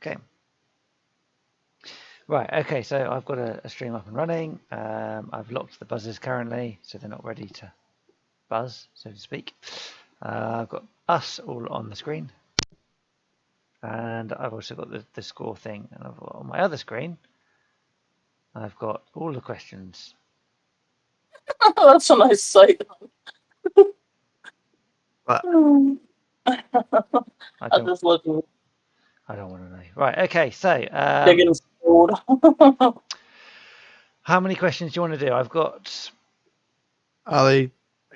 Okay. Right, okay, so I've got a stream up and running. I've locked the buzzers currently, so they're not ready to buzz, so to speak. I've got us all on the screen. And I've also got the score thing. And I've got on my other screen, I've got all the questions. That's a nice sight. But I'm just looking. I don't want to know. Right, okay, so Digging food. how many questions do you want to do? I've got... are they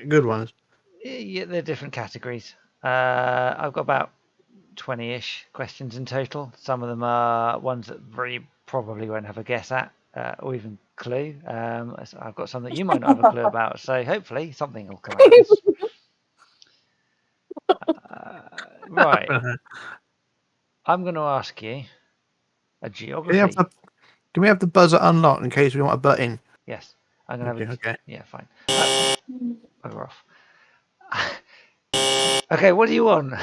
good ones? Yeah, they're different categories. I've got about 20-ish questions in total. Some of them are ones that very probably won't have a guess at, or even clue. I've got some that you might not have a clue about, so hopefully something will come out of this. Right. I'm going to ask you a geography. Can we have the buzzer unlocked in case we want to butt in? Yes. I'm going to have Okay. Yeah, fine. Bugger off. Okay, what do you want?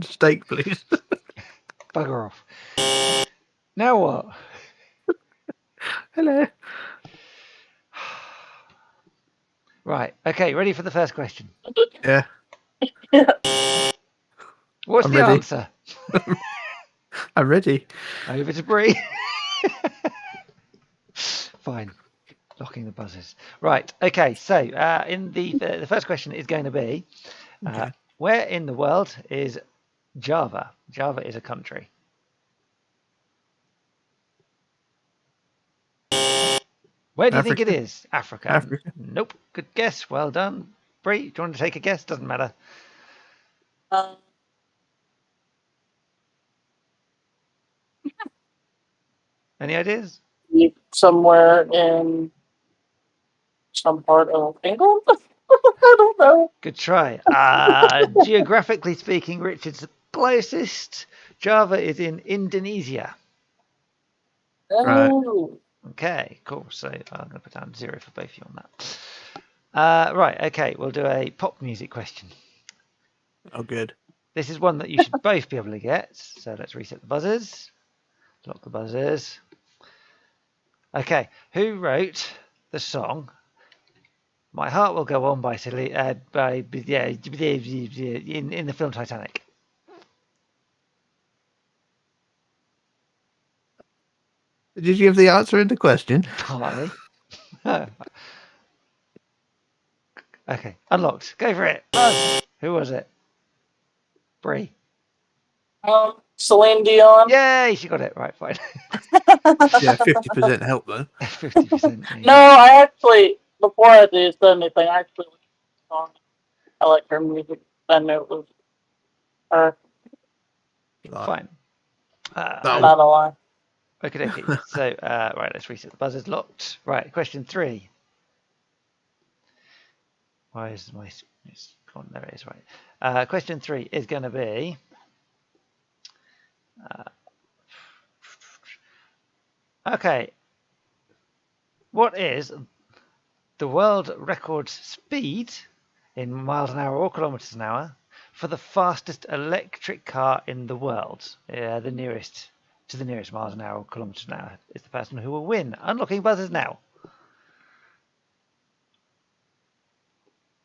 Steak, please. Bugger off. Now what? Hello. Right. Okay, ready for the first question? Yeah. What's I'm the ready. answer? I'm ready. Over to Bree. Fine. Locking the buzzers. Right. Okay. So, in the first question is going to be, where in the world is Java? Java is a country. Where do you think it is? Africa. Nope. Good guess. Well done. Bree, do you want to take a guess? Doesn't matter. Any ideas? Somewhere in some part of England? I don't know. Good try. Geographically speaking, Richard's closest. Java is in Indonesia. Right. Okay, cool. So I'm going to put down 0 for both of you on that. Right, okay, we'll do a pop music question. Oh, good. This is one that you should both be able to get. So let's reset the buzzers. Lock the buzzers. Okay, who wrote the song "My Heart Will Go On" in the film Titanic? Did you give the answer in the question? Partly. Okay, unlocked. Go for it. Buzz. Who was it? Bree. Celine Dion. Yay, she got it. Right, fine. Yeah, 50% help though. 50%. Yeah. No, I actually, before I did anything, I actually liked the song. I like her music. I knew it was her. Fine. Not a lie. Okay. So, right, let's reset the buzzers. Locked. Right, question 3. Why is my... It's gone. There it is, right. Question 3 is going to be... okay. What is the world record speed in miles an hour or kilometers an hour for the fastest electric car in the world? The nearest miles an hour or kilometers an hour is the person who will win. Unlocking buzzers now.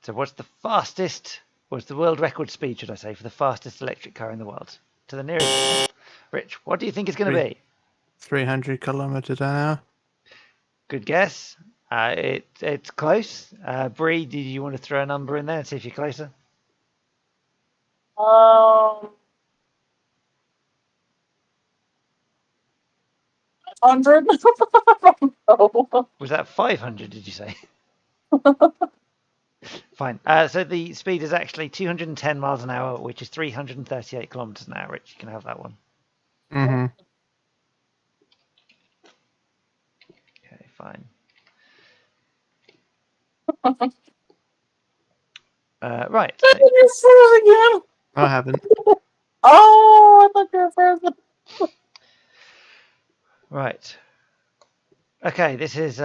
So what's the world record speed, should I say, for the fastest electric car in the world? To the nearest. Rich, what do you think it's going to be? 300 kilometers an hour. Good guess. It's close. Bree, do you want to throw a number in there and see if you're closer? 100? Was that 500, did you say? Fine. So the speed is actually 210 miles an hour, which is 338 kilometers an hour. Rich, you can have that one. Mm-hmm. Okay, fine. Right. Did you freeze again? I haven't. Oh, I thought you were frozen. Right. Okay, this is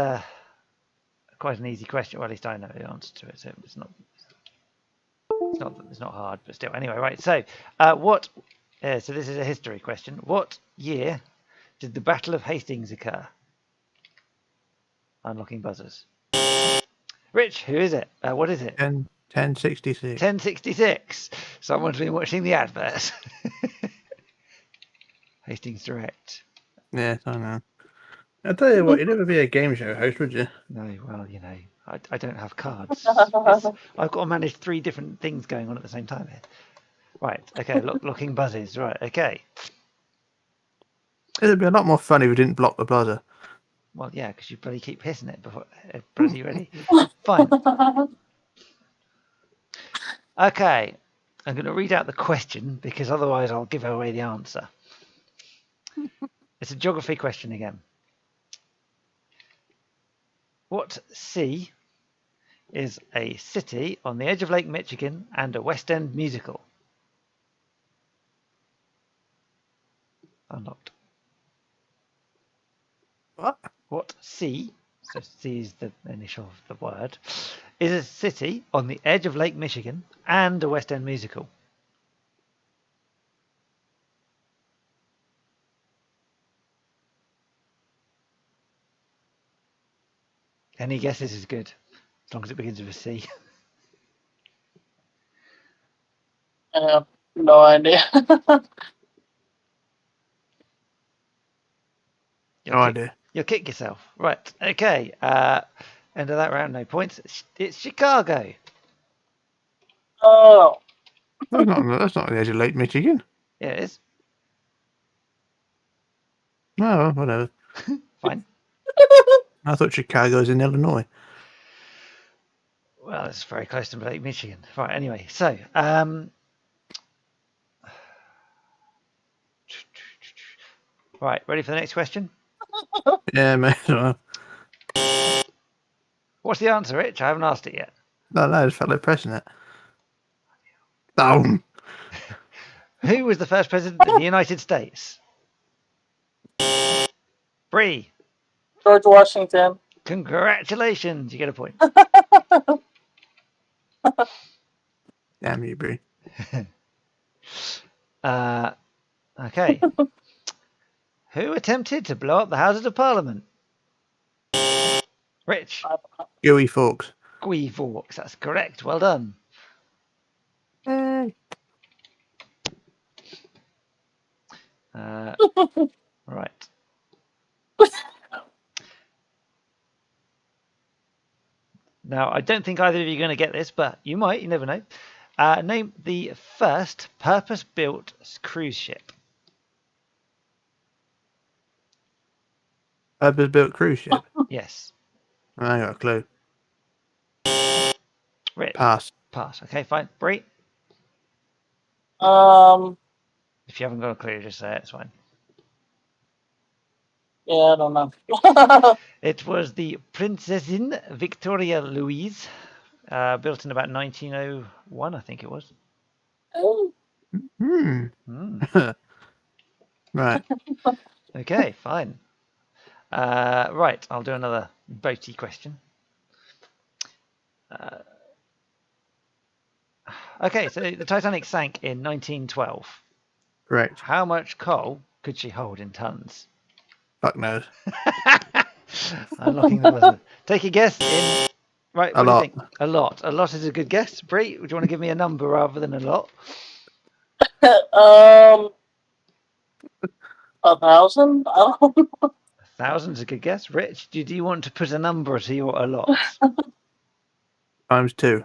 quite an easy question. Well, at least I know the answer to it, so it's not hard, but still. Anyway, right. So, what So this is a history question. What year did the Battle of Hastings occur? Unlocking buzzers. Rich, who is it? What is it? 1066. 1066. Someone's been watching the adverts. Hastings Direct. Yes, I know. I tell you what, you'd never be a game show host, would you? No, well, I don't have cards. I've got to manage 3 different things going on at the same time here. Right, okay, locking buzzers. Right, okay. It'd be a lot more fun if we didn't block the buzzer. Well, yeah, because you bloody keep hissing it before bloody ready. Fine. Okay, I'm going to read out the question because otherwise I'll give away the answer. It's a geography question again. What sea is a city on the edge of Lake Michigan and a West End musical? Unlocked. What? What sea, so C is the initial of the word, is a city on the edge of Lake Michigan and a West End musical? Any guesses is good, as long as it begins with a C. I have no idea. No idea. You'll kick yourself. Right, okay. End of that round, no points. It's Chicago. Oh, That's not the edge of Lake Michigan. Yeah, it is. No, whatever. Fine. I thought Chicago was in Illinois. Well, it's very close to Lake Michigan. Right, anyway, so right, ready for the next question? Yeah, mate. What's the answer, Rich? I haven't asked it yet. No, I just felt like pressing it. Oh. Who was the first president of the United States? Bree. George Washington. Congratulations, you get a point. Damn you, Brie. Okay. Who attempted to blow up the Houses of Parliament? Rich. Gooey Fawkes. Guy Fawkes, that's correct. Well done. Hey. Right. Now, I don't think either of you are going to get this, but you might. You never know. Name the first purpose-built cruise ship. Purpose-built cruise ship. Yes. I ain't got a clue. Rich. Pass. Pass. Okay, fine. Bree. If you haven't got a clue, just say it. It's fine. Yeah, I don't know. It was the Prinzessin Victoria Louise, built in about 1901, I think it was. Right. Okay, fine. Right, I'll do another boaty question. Okay, so the Titanic sank in 1912. Correct. How much coal could she hold in tons? Fuck knows. Unlocking the buzzer. Take a guess. Right, what A do you lot. think? A lot. A lot is a good guess. Bree, would you want to give me a number rather than a lot? 1,000? I don't know. 1,000's a good guess. Rich, do you want to put a number to your a lot? Times 2.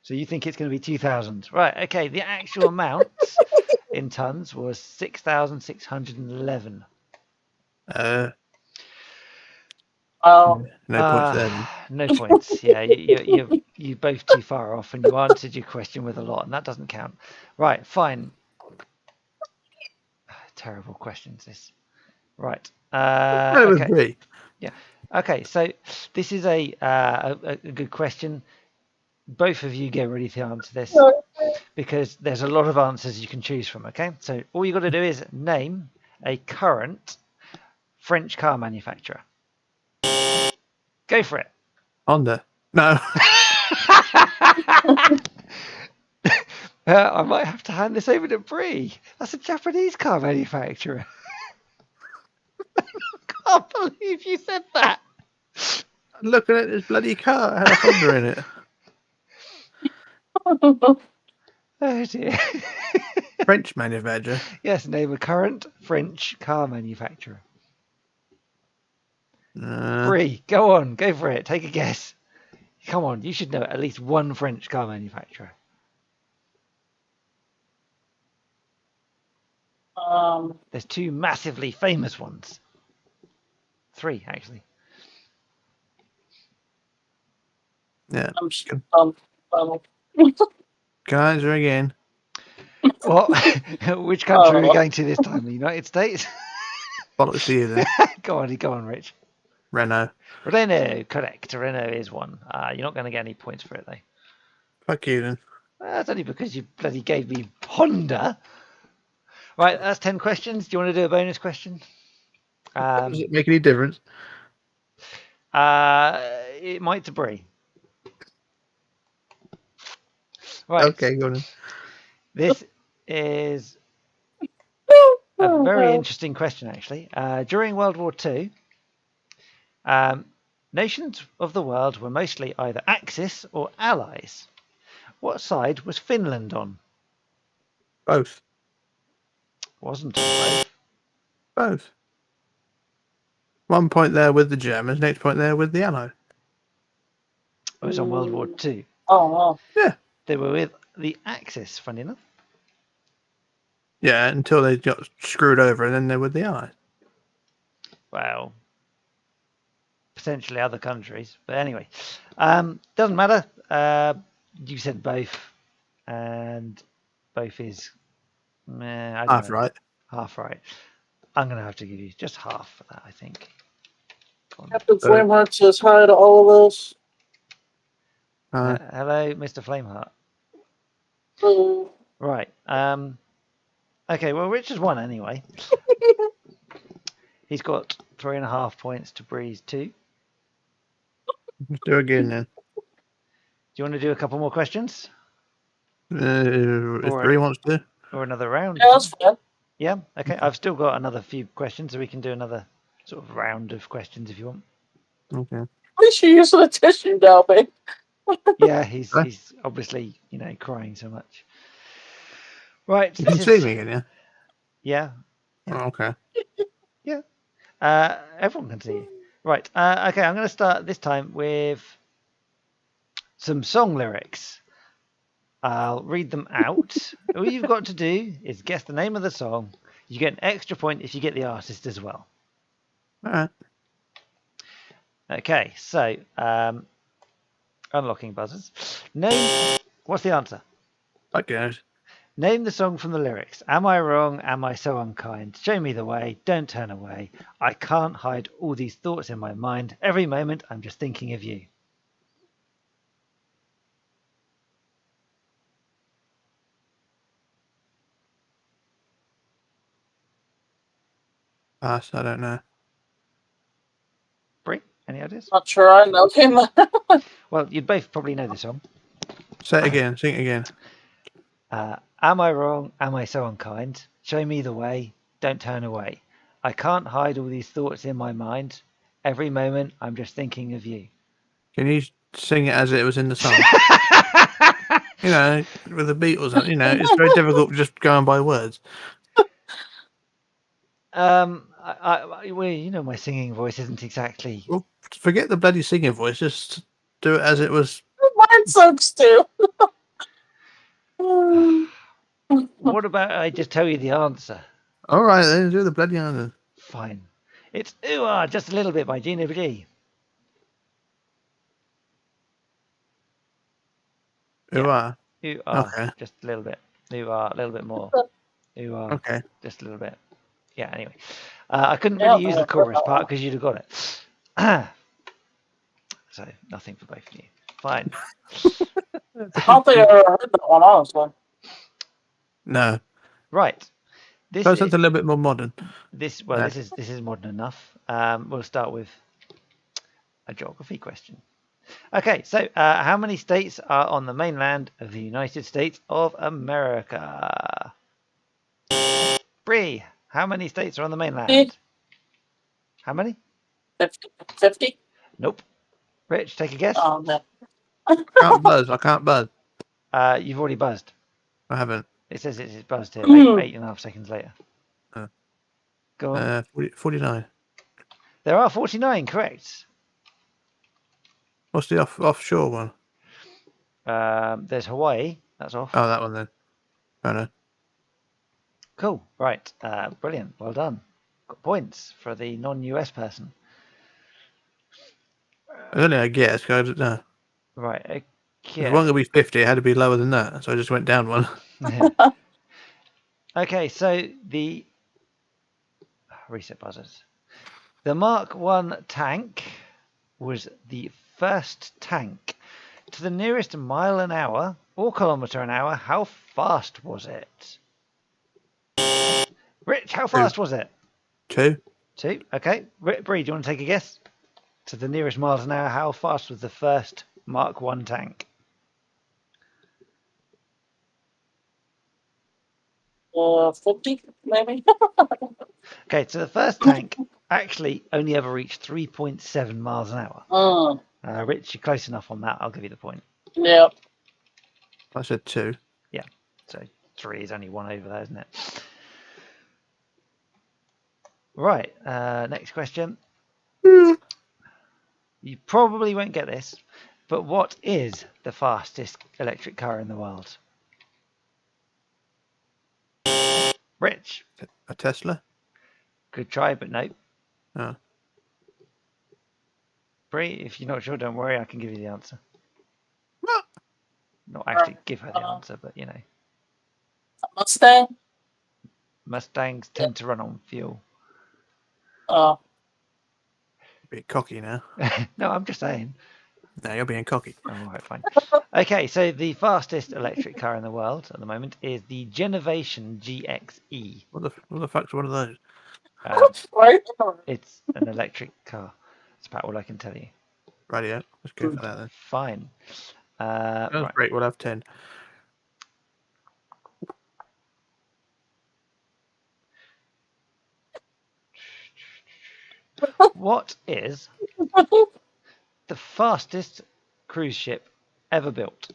So you think it's going to be 2,000. Right, okay. The actual amount in tons was 6,611. Oh, No points there. Then. No points. Yeah, you're both too far off, and you answered your question with a lot, and that doesn't count. Right, fine. Terrible questions, this. Right. Okay. Yeah. Okay, so this is a good question. Both of you get ready to answer this because there's a lot of answers you can choose from. Okay, so all you got to do is name a current French car manufacturer. Go for it. Honda. No. I might have to hand this over to Bree. That's a Japanese car manufacturer. Can't believe you said that. Looking at this bloody car, it had a Honda in it. Oh dear. French manufacturer. Yes, name a current French car manufacturer. Bree, go on, go for it. Take a guess. Come on, you should know at least one French car manufacturer. There's two massively famous ones. Three, actually. Yeah. I'm Guys, are again. What? Which country are we going to this time? The United States? Bollocks to you then. Go on, Rich. Renault. Renault, correct. Renault is one. You're not going to get any points for it, though. Fuck you then. That's only because you bloody gave me Honda. Right, that's 10 questions. Do you want to do a bonus question? Does it make any difference? It might to Bree. Right. Okay, go on. This is a very interesting question, actually. During World War II, nations of the world were mostly either Axis or Allies. What side was Finland on? Both. Wasn't on both. Both. 1 point there with the Germans, next point there with the Allies. It was on World War II. Oh, wow. Yeah. They were with the Axis, funny enough. Yeah, until they got screwed over and then they're with the Allies. Well, potentially other countries. But anyway, doesn't matter. You said both, and both is Half right. Half right. I'm going to have to give you just half for that, I think. Captain Flameheart says hi to all of us. Hello, Mr. Flameheart. Hello. Right. Okay, well, Rich has won anyway. He's got 3.5 points to Bree's 2. Let's do it again then. Do you want to do a couple more questions? If Bree wants to. Or another round? Yeah, that's fine. Yeah, okay. I've still got another few questions, so we can do another sort of round of questions if you want. Okay. At least you're using a tissue now, babe. Yeah, he's obviously, crying so much. Right. You can see me again, yeah? Yeah. Oh, okay. Yeah. Everyone can see you. Right. Okay, I'm going to start this time with some song lyrics. I'll read them out. All you've got to do is guess the name of the song. You get an extra point if you get the artist as well. All right. Okay, so unlocking buzzers. What's the answer? That goes. Name the song from the lyrics. Am I wrong? Am I so unkind? Show me the way. Don't turn away. I can't hide all these thoughts in my mind. Every moment I'm just thinking of you. Pass, I don't know. Brie, any ideas? Not sure I know him. Well, you'd both probably know the song. Say it again. Sing it again. Am I wrong? Am I so unkind? Show me the way. Don't turn away. I can't hide all these thoughts in my mind. Every moment I'm just thinking of you. Can you sing it as it was in the song? With the Beatles, it's very difficult just going by words. My singing voice isn't exactly. Well, forget the bloody singing voice. Just do it as it was. Mine sucks too. What about I just tell you the answer? All right, then do the bloody answer. Fine. It's Ooh Ah, Just a Little Bit by Gina G. Ooh ah. Ooh Ah, Okay. Just a little bit. Ooh Ah, a little bit more. Ooh Ah, Okay. just a little bit. Yeah, anyway. I couldn't really use the chorus part because you'd have got it. So, nothing for both of you. Fine. I don't think I ever heard that one, honestly. No. Right. That's a little bit more modern. This is modern enough. We'll start with a geography question. Okay, so how many states are on the mainland of the United States of America? Bree, how many states are on the mainland? How many? 50? Nope. Rich, take a guess. Oh, no. Can't buzz. I can't buzz. You've already buzzed. I haven't. It says it's buzzed here, 8.5 seconds later. Go on. 49. There are 49, correct. What's the offshore one? There's Hawaii. That's off. Oh, that one then. Oh, no. Cool. Right. Brilliant. Well done. Got points for the non-US person. I only a guess. I don't know. Right. If it wasn't going to be 50, it had to be lower than that. So I just went down one. Okay, so the reset buzzers. The Mark I tank was the first tank. To the nearest mile an hour or kilometre an hour, how fast was it? Rich, how fast was it? 2. 2. Okay. Bree, do you want to take a guess? To the nearest miles an hour, how fast was the first Mark I tank? 50, maybe? Okay, so the first tank actually only ever reached 3.7 miles an hour. Rich, you're close enough on that. I'll give you the point. Yeah. I said 2. Yeah, so 3 is only 1 over there, isn't it? Right, next question. You probably won't get this, but what is the fastest electric car in the world? Rich. A Tesla? Good try, but no. Oh. Bree, if you're not sure, don't worry, I can give you the answer. What? Not actually give her the answer, but you know. Mustang? Mustangs tend to run on fuel. Oh. Bit cocky now. No, I'm just saying. No, you're being cocky. Oh, all right, fine. Okay, so the fastest electric car in the world at the moment is the Genovation GXE. What the fuck's one of those? Right? It's an electric car. That's about all I can tell you. Radio. Let's go for that then. Fine. That's Right. great. We'll have 10. What is the fastest cruise ship ever built?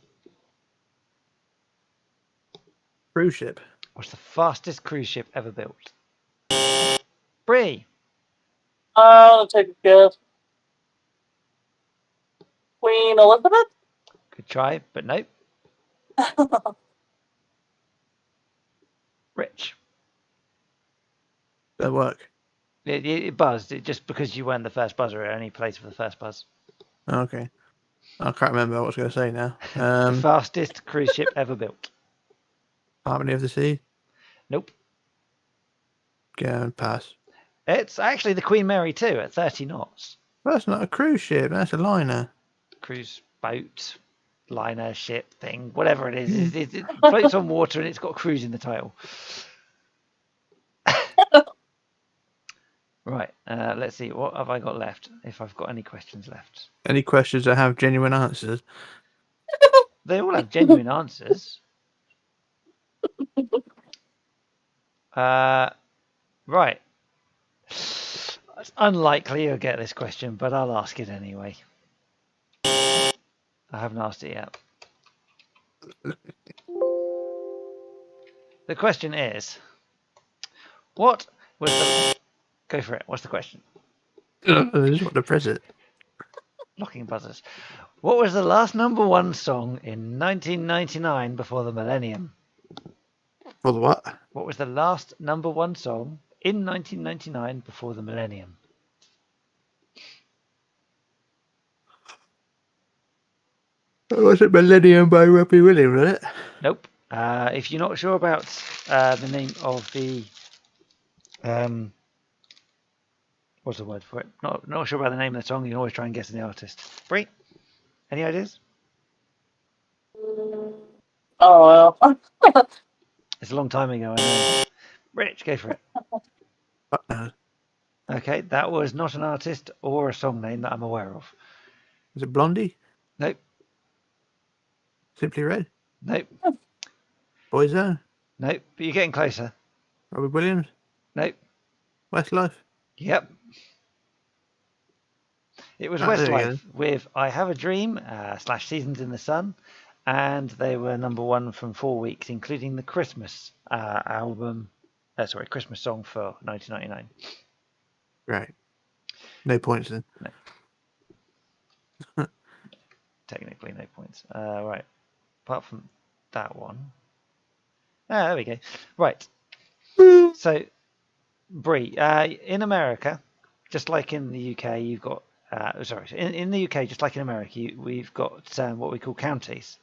Cruise ship. What's the fastest cruise ship ever built? Bree. I'll take a guess. Queen Elizabeth? Good try, but nope. Rich. That'll work. It buzzed. Just because you weren't the first buzzer, it only plays for the first buzz. Okay. I can't remember what I was going to say now. The fastest cruise ship ever built. Harmony of the Sea? Nope. Go and pass. It's actually the Queen Mary 2 at 30 knots. Well, that's not a cruise ship. That's a liner. Cruise boat, liner, ship thing, whatever it is. It floats on water and it's got cruise in the title. Right, let's see. What have I got left? If I've got any questions left. Any questions that have genuine answers? They all have genuine answers. Right. It's unlikely you'll get this question, but I'll ask it anyway. I haven't asked it yet. The question is, what was the... Go for it. What's the question? I just want to press it. Locking buzzers. What was the last #1 song in 1999 before the millennium? For the what? What was the last #1 song in 1999 before the millennium? Was it Millennium by Robbie Williams, was it? Nope. If you're not sure about the name of the... what's the word for it? Not sure about the name of the song, you can always try and guess the artist. Bree, any ideas? Oh, well. It's a long time ago, I know. Rich, go for it. Fuck no. Okay, that was not an artist or a song name that I'm aware of. Was it Blondie? Nope. Simply Red. Nope. Boyzone. Nope. But you're getting closer. Robert Williams. Nope. Westlife. Yep. It was Oh, there we Westlife with I Have a Dream / Seasons in the Sun, and they were number 1 from 4 weeks, including the Christmas album. Christmas song for 1999. Right. No points then. No. Technically, no points. Right. Apart from that one. There we go. Right. So, Brie, in America, just like in the UK, you've got. In the UK, just like in America, we've got what we call counties.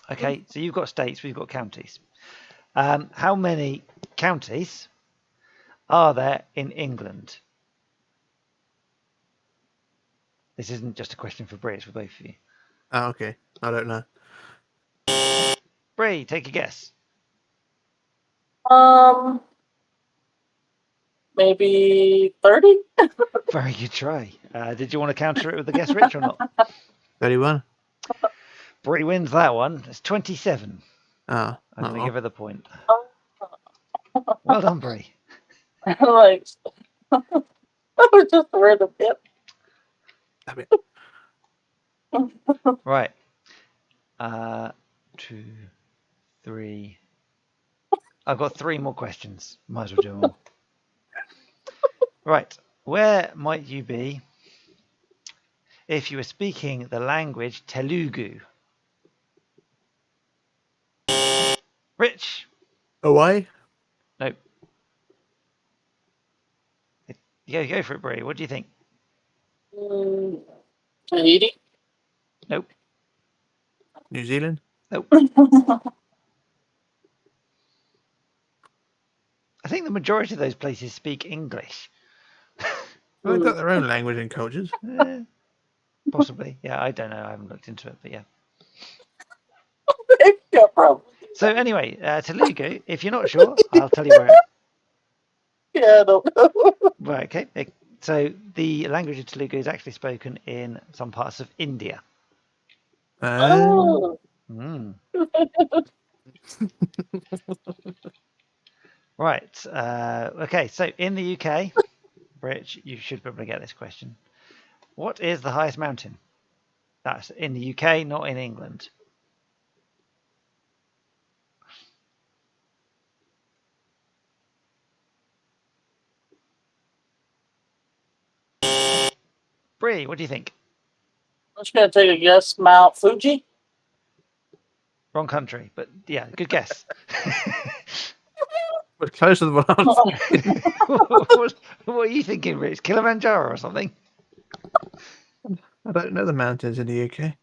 Okay, so you've got states, we've got counties. How many counties are there in England? This isn't just a question for Brie, it's for both of you. Oh, okay. I don't know. Brie, take a guess. Maybe 30? Very good try. Did you want to counter it with a guess, Rich, or not? 31. Brie wins that one. It's 27. Oh. I'm going to give her the point. Oh. Well done, Brie. Like, I was just a random tip. Damn it. Right. 2, 3. I've got 3 more questions. Might as well do them all. Right. Where might you be if you were speaking the language Telugu? Rich? Hawaii? Nope. Go for it, Brie. What do you think? Tahiti? Nope. New Zealand? Nope. I think the majority of those places speak English. Well, they've got their own language and cultures. Possibly. Yeah, I don't know. I haven't looked into it, but yeah. Yeah, probably. So anyway, Telugu, if you're not sure, I'll tell you where. Yeah, I don't know. Right, okay. So the language of Telugu is actually spoken in some parts of India. Oh. Right. Okay, so in the UK, Rich, you should probably get this question. What is the highest mountain? That's in the UK, not in England. Brie, what do you think? I'm just going to take a guess. Mount Fuji? Wrong country, but yeah, good guess. But closer to the one. What are you thinking, Rich? Kilimanjaro or something? I don't know the mountains in the UK.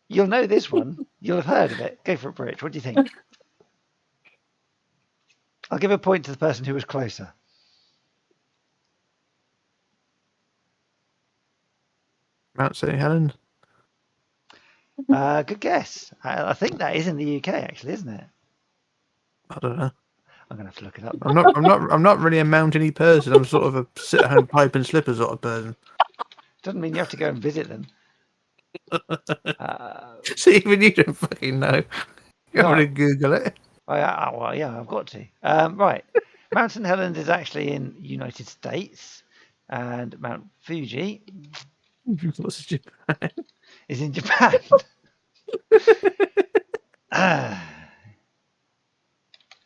You'll know this one. You'll have heard of it. Go for it, Rich. What do you think? I'll give a point to the person who was closer. Mount St. Helens? Good guess. I think that is in the UK, actually, isn't it? I don't know. I'm gonna have to look it up. I'm not really a mountainy person. I'm sort of a sit at home pipe and slipper sort of person. Doesn't mean you have to go and visit them. See, even you don't fucking know. You're No. going to Google it. Well, yeah, I've got to. Right. Mount St. Helens is actually in United States, and Mount Fuji What's Japan? is in Japan.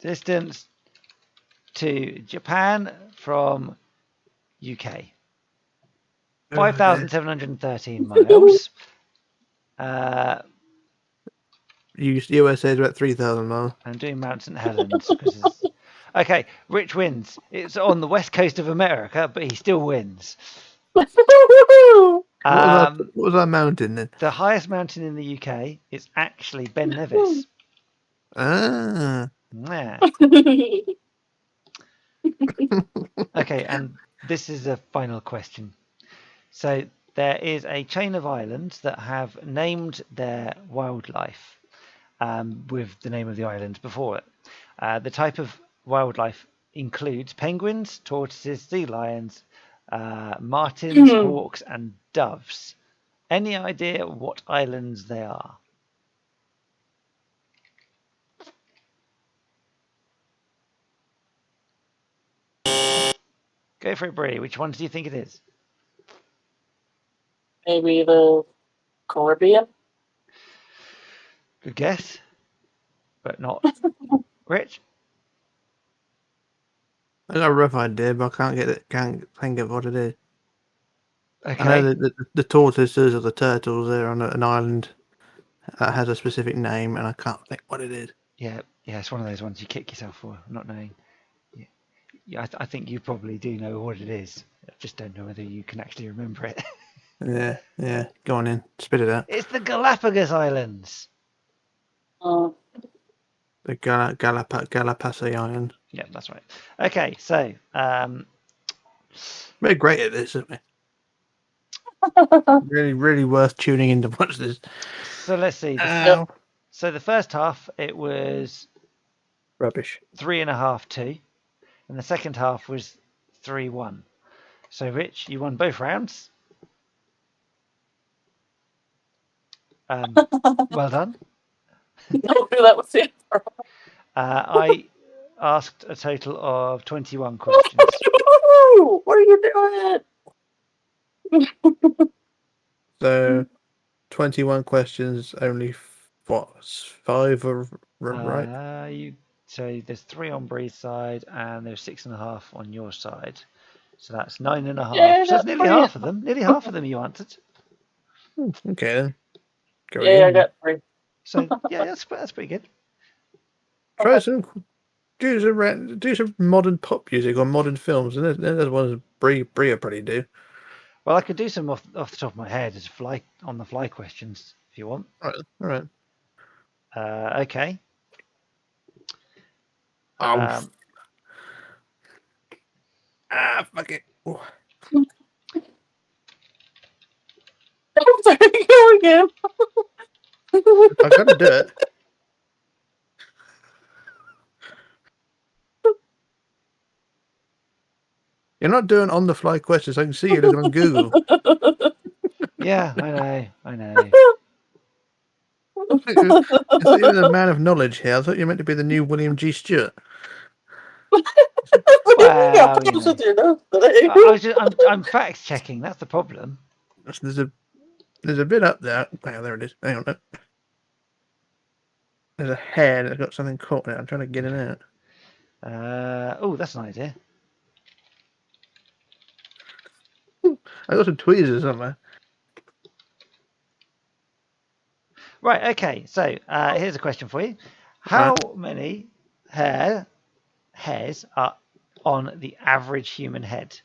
Distance to Japan from UK. 5,713 miles. USA is about 3,000 miles. I'm doing Mount St. Helens. Okay, Rich wins. It's on the west coast of America, but he still wins. What was that mountain then? The highest mountain in the UK is actually Ben Nevis. Ah. Yeah. Okay, and this is a final question. So there is a chain of islands that have named their wildlife with the name of the island before it. The type of wildlife includes penguins, tortoises, sea lions, martins, hawks, and doves. Any idea what islands they are? Go for it, Bree. Which ones do you think it is? Maybe the Caribbean? Good guess, but not. Rich? I got a rough idea, but I can't get it. Can't think of what it is. Okay. I know that the tortoises or the turtles are on an island that has a specific name, and I can't think what it is. Yeah, it's one of those ones you kick yourself for not knowing. Yeah, I think you probably do know what it is. I just don't know whether you can actually remember it. Yeah. Go on in, spit it out. It's the Galapagos Islands. The Galapagos Island. Yeah, that's right. Okay, so We're great at this, aren't we? Really worth tuning in to watch this. so let's see. Ow. So the first half it was Rubbish. 3.5-2, and the second half was 3-1. So Rich, you won both rounds. Well done. Don't do that with Santa. I asked a total of 21 questions. What are you doing? So, 21 questions, only what, 5 are right? So there's 3 on Bree's side, and there's 6.5 on your side. So that's 9.5. Yeah, so it's nearly brilliant. half of them. Nearly half of them you answered. Okay then. Go Yeah, I in. got 3. So yeah, that's pretty good. Try some. Do some modern pop music or modern films, and there's ones Bria probably do. Well, I could do some off the top of my head as on the fly questions if you want. All right. Okay. Fuck it. Oh. There you go again. I gotta do it. You're not doing on the fly questions. I can see you looking on Google. Yeah, I know. I thought you were the man of knowledge here. I thought you were meant to be the new William G. Stewart. Wow, I'm fact checking. That's the problem. There's a bit up there. Oh, there it is. Hang on. There's a hair that's got something caught in it. I'm trying to get it out. Oh, that's an idea. I got some tweezers somewhere. Right. Okay. So here's a question for you. How many hairs are on the average human head?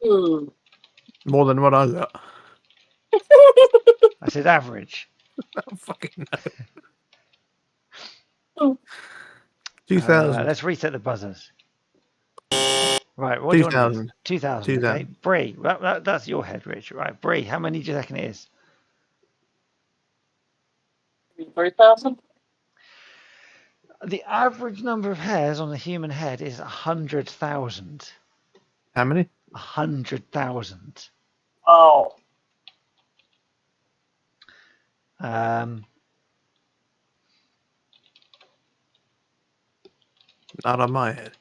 More than what I got. I said average. I don't fucking know. 2,000. Let's reset the buzzers. Right. What 2,000. 2,000. Okay. Bree, that's your head, Rich. Right. Bree, how many do you reckon it is? 3,000? The average number of hairs on the human head is 100,000. How many? 100,000. Oh. Not on my head.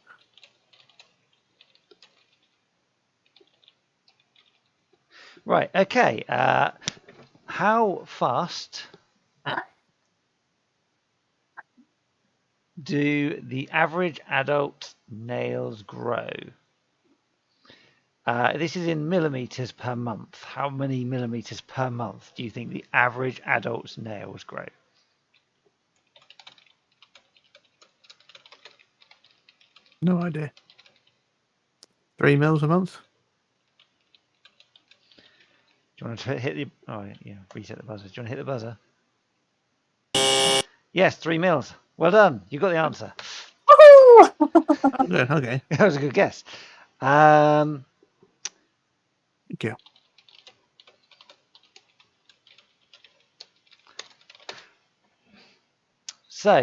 Right. Okay. How fast do the average adult nails grow? This is in millimeters per month. How many millimeters per month do you think the average adult's nails grow? No idea. 3 mils a month? Do you want to hit the... Oh, yeah, reset the buzzer. Do you want to hit the buzzer? Yes, 3 mils. Well done. You got the answer. Good, okay. That was a good guess. Thank you. So,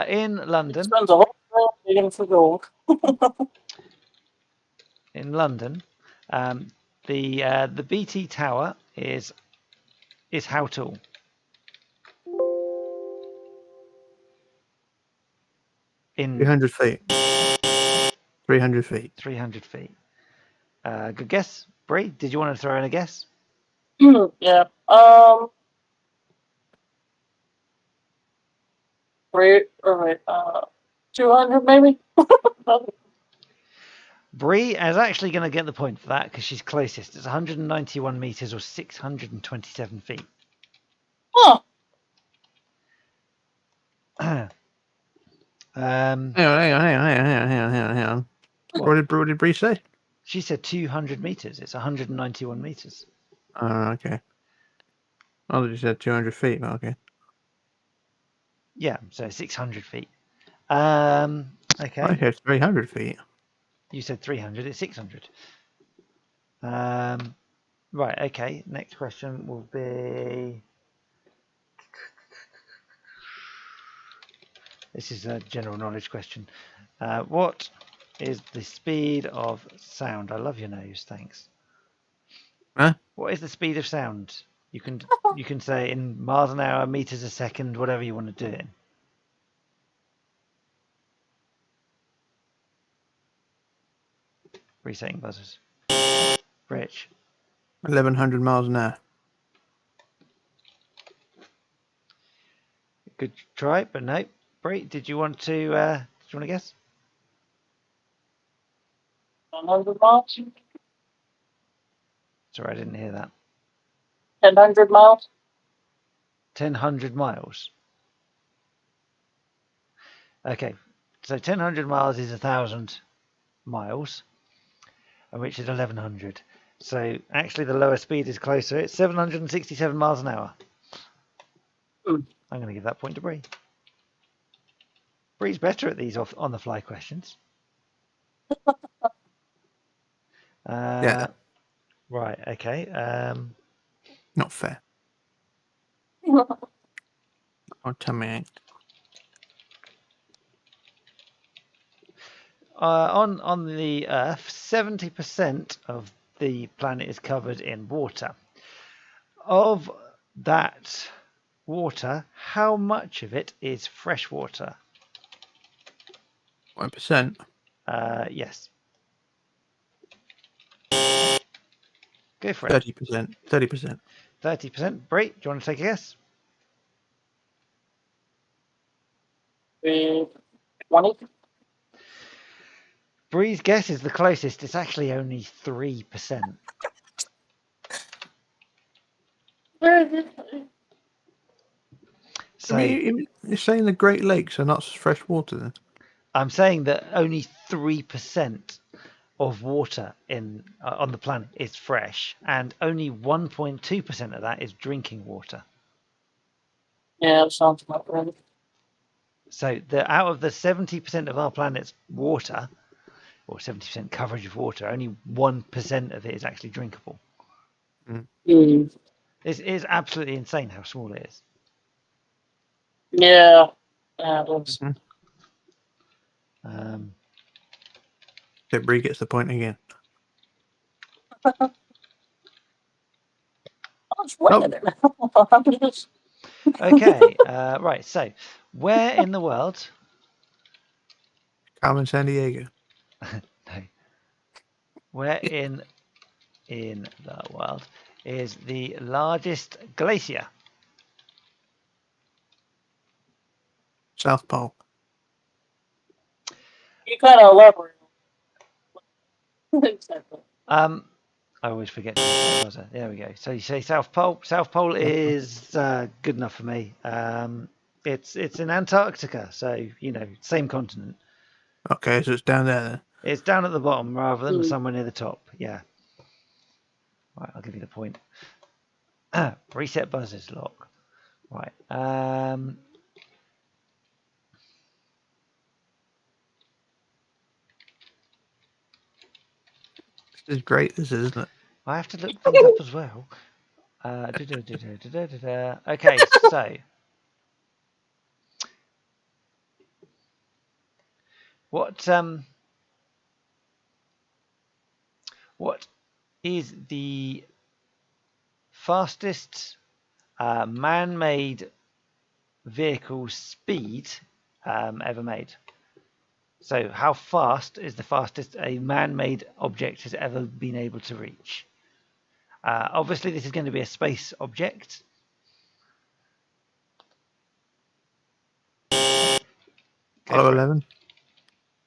in London... Spends a whole lot digging for gold. In London, the BT Tower is is how tall? In 300 feet. 300 feet. 300 feet. Good guess. Bree, did you want to throw in a guess? Yeah. 200 maybe? Bree is actually going to get the point for that because she's closest. It's 191 meters or 627 feet. Huh. Hang on. What did Bree say? She said 200 meters. It's 191 meters. Oh, okay. I thought you said 200 feet, but okay. Yeah, so 600 feet. Okay. I said 300 feet. You said 300. It's 600. Right. Okay. Next question will be. This is a general knowledge question. What is the speed of sound? I love your nose. Thanks. Huh? What is the speed of sound? You can say in miles an hour, meters a second, whatever you want to do it in. Resetting buzzers. Rich. 1,100 miles an hour. Good try, but no. Bree, did you want to guess? 100 miles? Sorry, I didn't hear that. 1,000 miles? 1,000 miles. Okay, so 1,000 miles is 1,000 miles, which is 1,100. So actually, the lower speed is closer. It's 767 miles an hour. I'm going to give that point to Bree. Bree's better at these on-the-fly questions. Yeah. Right. Okay. Not fair. Oh, tell me. On the Earth, 70% of the planet is covered in water. Of that water, how much of it is fresh water? 1%. Yes. Go for it. 30%. 30%. 30%. Bree, do you want to take a guess? 20? Bree's guess is the closest. It's actually only 3%. So you're saying the Great Lakes are not fresh water then? I'm saying that only 3% of water on the planet is fresh, and only 1.2% of that is drinking water. Yeah, it sounds about right. So out of the 70% of our planet's water, or 70% coverage of water, only 1% of it is actually drinkable. It is absolutely insane how small it is. Yeah. Yeah, it is. So Bree gets the point again. I was winning it. Okay, right. So, where in the world? Carmen San Diego. No. Where in the world is the largest glacier? South Pole. You kind of elaborate. Exactly. I always forget. There we go. So you say South Pole. South Pole is good enough for me. It's in Antarctica, so same continent. Okay, so it's down there then. It's down at the bottom rather than somewhere near the top. Yeah. Right, I'll give you the point. Reset buzzers lock. Right. This is great, isn't it? I have to look things up as well. Okay, so what is the fastest man-made vehicle speed ever made. So how fast is the fastest a man-made object has ever been able to reach? Obviously, this is going to be a space object. Apollo 11.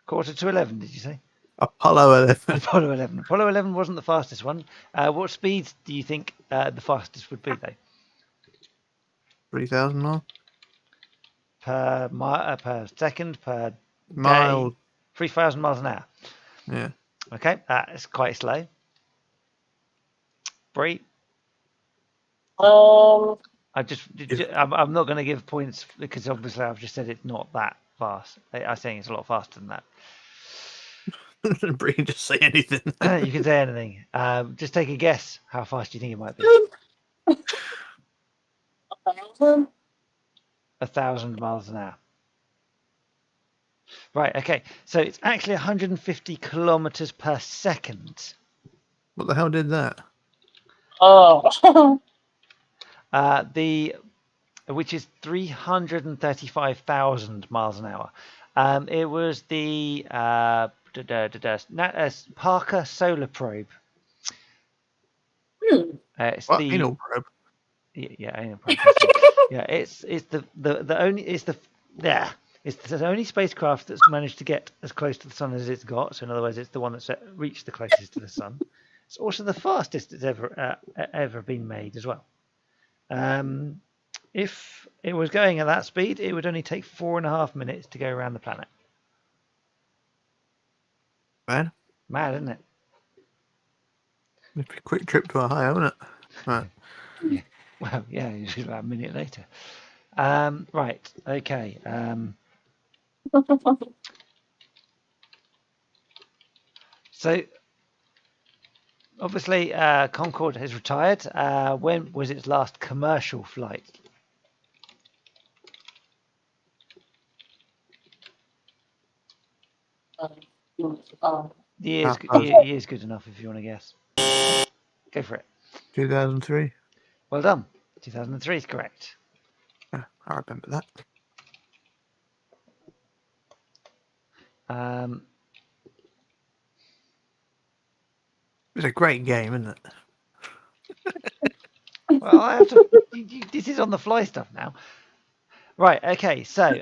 Quarter to 11, did you say? Apollo 11. Apollo 11. Apollo 11 wasn't the fastest one. What speed do you think the fastest would be, though? 3,000 miles. Per second, per Miles. day? 3,000 miles an hour. Yeah. Okay, it's quite slow. Bree? Um, I'm not going to give points because obviously I've just said it's not that fast. I'm saying it's a lot faster than that. Bree, just say anything. You can say anything. Just take a guess how fast you think it might be. 1,000? 1,000 miles an hour. Right, okay. So it's actually 150 kilometers per second. What the hell did that? Oh. Which is 335,000 miles an hour. It was the Parker Solar Probe. It's What? the Anal probe. yeah, anal probe. Yeah, it's the only spacecraft that's managed to get as close to the sun as it's got. So in other words, it's the one that's reached the closest to the sun. It's also the fastest it's ever been made as well. If it was going at that speed, it would only take 4.5 minutes to go around the planet. Man, Mad, isn't it? it'd be a quick trip to Ohio, wouldn't it? Right. Yeah. Well, yeah, it's about a minute later. Right, okay. So, obviously, Concorde has retired. When was its last commercial flight? Year's good enough if you want to guess. Go for it. 2003. Well done. 2003 is correct. I remember that. It's a great game, isn't it? Well, I have to. This is on the fly stuff now. Right. Okay. So,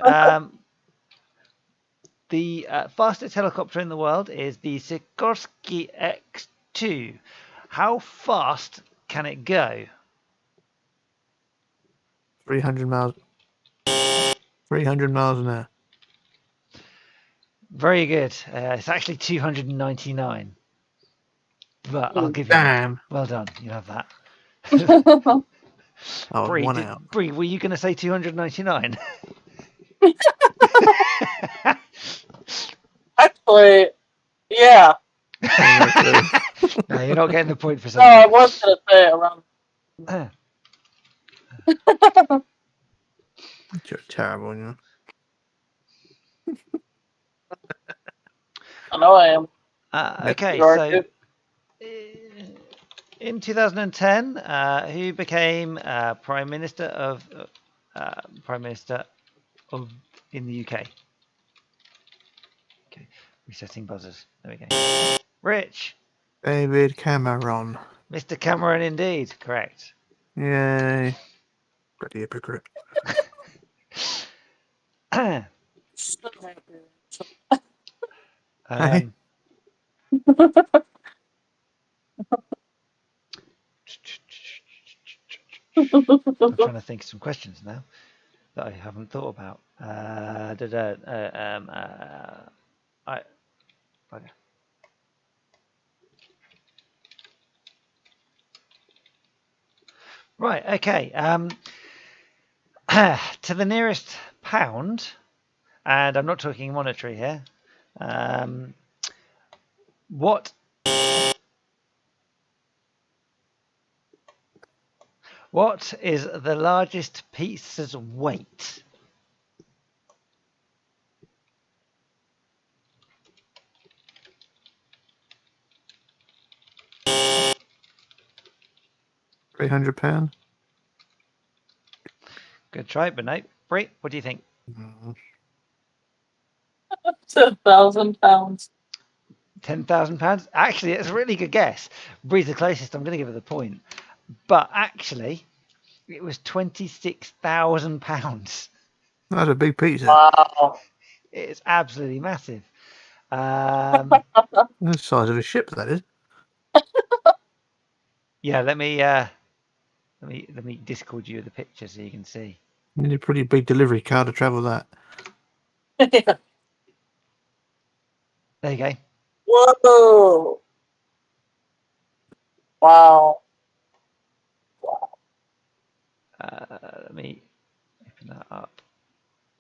the fastest helicopter in the world is the Sikorsky X2. How fast can it go? 300 miles. 300 miles an hour. Very good. It's actually 299. But I'll give you Damn. that. Well done. You have that. I was one out. Bree, were you going to say 299? Actually, yeah. No, you're not getting the point for No, something. I was going to say around. You're terrible, you know. I know I am. Okay, You are so too. in 2010, who became Prime Minister of in the UK? Okay, resetting buzzers. There we go. Rich. David Cameron. Mr. Cameron, indeed. Correct. Yay. Bloody hypocrite. um, Hey. I'm trying to think of some questions now that I haven't thought about. Okay. Right, okay. To the nearest pound, and I'm not talking monetary here, what is the largest pizza's weight? £300. Good try, but no. Bree, what do you think? 10,000 pounds. £10,000? Actually, it's a really good guess. Bree's the closest. I'm going to give her the point. But actually, it was £26,000. That's a big pizza. Wow. It's absolutely massive. That's the size of a ship, that is. Yeah, let me Discord you the picture so you can see. You need a pretty big delivery car to travel that. Yeah. There you go. Whoa. Wow. Let me open that up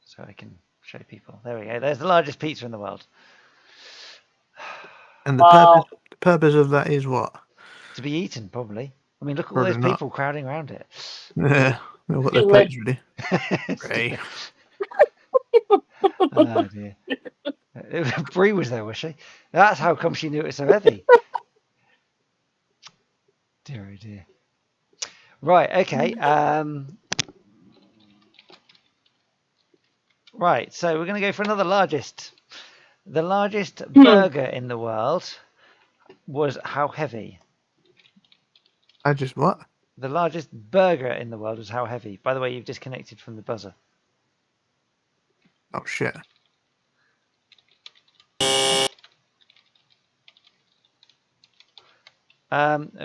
so I can show people. There we go. There's the largest pizza in the world. And the Wow. purpose of that is what? To be eaten, probably. I mean, look at all Probably those not. people crowding around it. Yeah, they've got their plates ready. Ray. Oh dear. Bree was there, was she? That's how come she knew it was so heavy. Dear, oh dear. Right, okay. Right, so we're going to go for another largest. The largest burger in the world was how heavy? I just what? The largest burger in the world was how heavy? By the way, you've disconnected from the buzzer. Oh shit.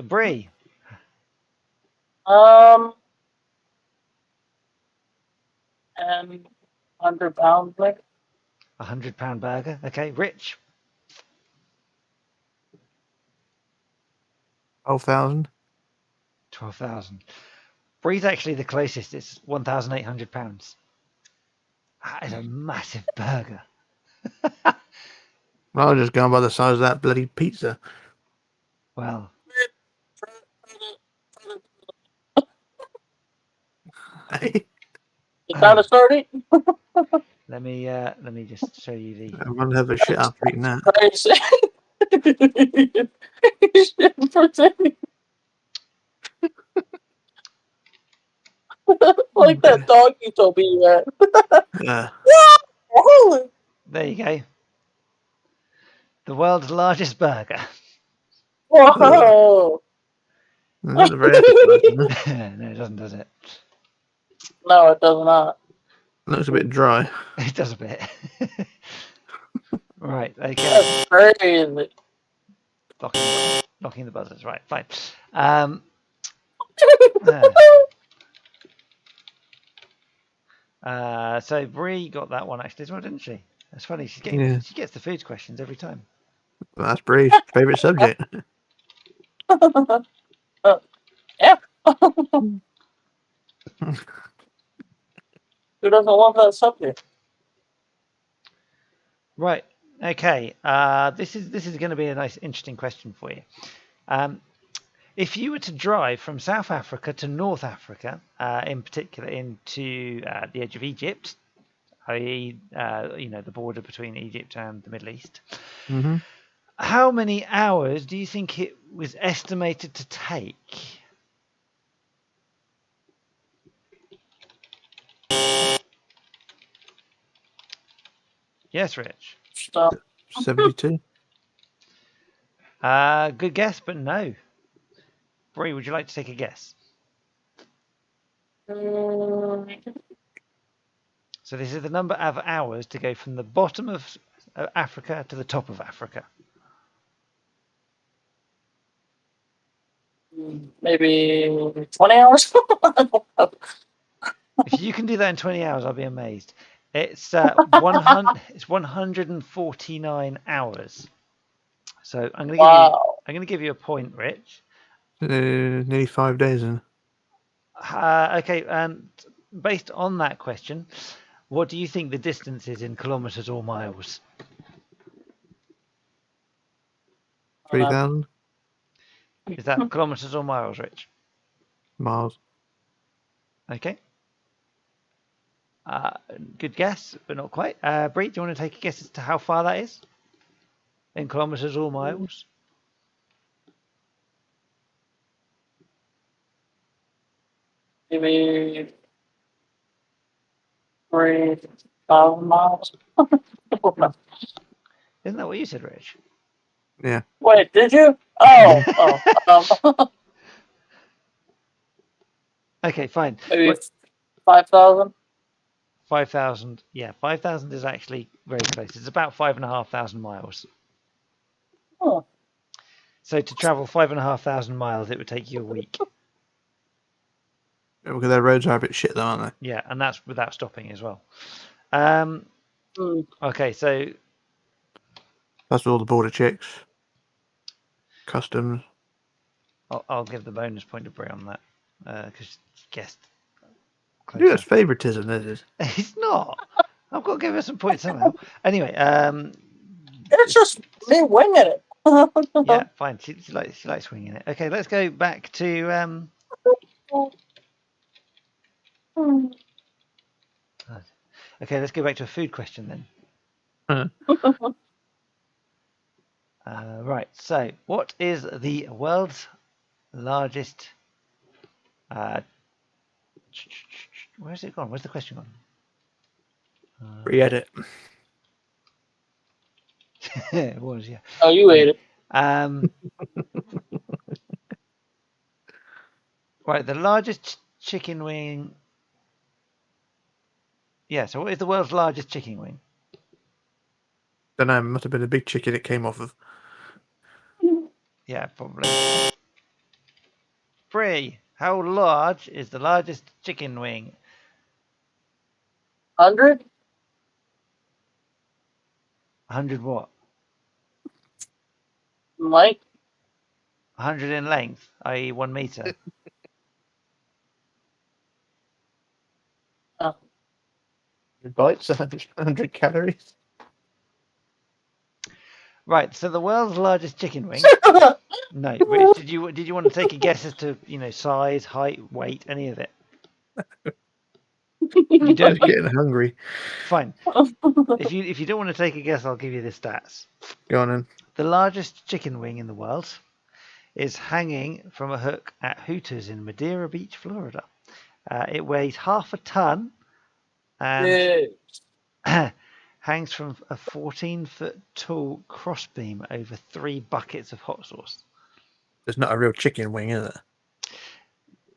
Bree. 100 pounds, like. £100 burger. Okay, Rich. 12,000. 12,000. Bree's actually the closest. It's £1,800. That is a massive burger. Well, I was just going by the size of that bloody pizza. Well, Hey, You trying to start it? let me just show you the. I'm gonna have a shit after eating that. Like that dog you told me that. Yeah. There you go. The world's largest burger. Whoa! That's a very epic word, isn't it? No, it doesn't, does it? No, it does not. Looks a bit dry. It does a bit. Right, okay. That's crazy. Locking the buzzers. Right, fine. So Bree got that one actually as well, didn't she? That's funny. She gets the food questions every time. Well, that's Bree's favourite subject. Yeah. Who doesn't love that subject? Right. Okay. This is going to be a nice, interesting question for you. If you were to drive from South Africa to North Africa, in particular into the edge of Egypt, i.e., the border between Egypt and the Middle East, Mm-hmm. how many hours do you think it was estimated to take? Yes, Rich. Stop. 72. Good guess, but no. Bree, would you like to take a guess? So this is the number of hours to go from the bottom of Africa to the top of Africa. Maybe 20 hours? If you can do that in 20 hours, I'll be amazed. It's 149 hours. So I'm going to give you a point, Rich. Nearly 5 days in. Okay, and based on that question, what do you think the distance is in kilometers or miles? 3,000 Is that kilometers or miles, Rich? miles. Okay. Good guess, but not quite. Bree, do you want to take a guess as to how far that is? In kilometers or miles? Maybe 3,000 miles. Isn't that what you said, Rich? Yeah. Wait, did you? Oh. Okay, fine. Maybe 5,000. 5,000. Yeah, 5,000 is actually very close. It's about 5,500 miles. Oh. So to travel 5,500 miles, it would take you a week. Because their roads are a bit shit, though, aren't Yeah, and that's without stopping as well. Hmm. Okay, so they? That's all the border checks, customs. I'll give the bonus point to Brie on that because she guessed Yeah, closer. it's favoritism, this is. It's not. I've got to give her some points somehow. Anyway, It's just me winging it. yeah, fine. She likes swinging it. Okay, let's go back to okay, let's go back to a food question then. Right. So, what is the world's largest? Where's it gone? Where's the question gone? Re-edit. It was, yeah. Oh, you ate it. Right, the largest chicken wing. Yeah, so what is the world's largest chicken wing? Don't know, it must have been a big chicken it came off of. Yeah, probably. Brie, how large is the largest chicken wing? 100? 100 what? Mike? 100 in length, i.e. 1 meter. Oh. Bites, 100 calories. Right, so the world's largest chicken wing. No, Rich, did you want to take a guess as to size, height, weight, any of it? You don't. I'm getting hungry. Fine. If you don't want to take a guess, I'll give you the stats. Go on then. The largest chicken wing in the world is hanging from a hook at Hooters in Madeira Beach, Florida. It weighs half a ton and hangs from a 14-foot tall crossbeam over 3 buckets of hot sauce. There's not a real chicken wing, is it?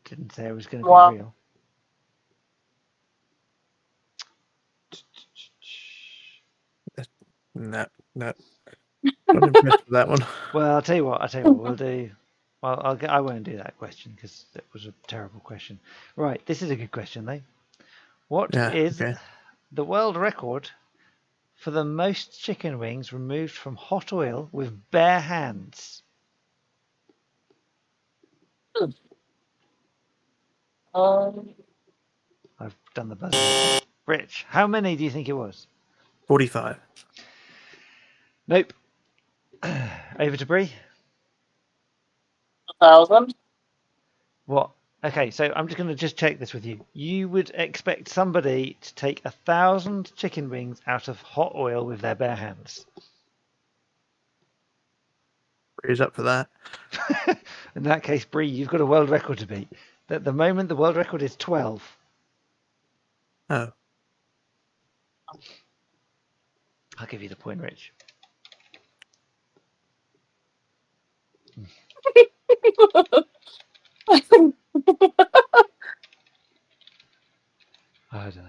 Didn't say it was going to be real. No. Not impressed with that one. Well, I'll tell you what we'll do. Well, I won't do that question because it was a terrible question. Right, this is a good question though. What is the world record for the most chicken wings removed from hot oil with bare hands? I've done the buzzer. Rich, how many do you think it was? 45. Nope. Over to Brie. 1,000? What? Okay, so I'm just going to check this with you. You would expect somebody to take 1,000 chicken wings out of hot oil with their bare hands. Brie's up for that. In that case, Brie, you've got a world record to beat. At the moment, the world record is 12. Oh. I'll give you the point, Rich. I don't know.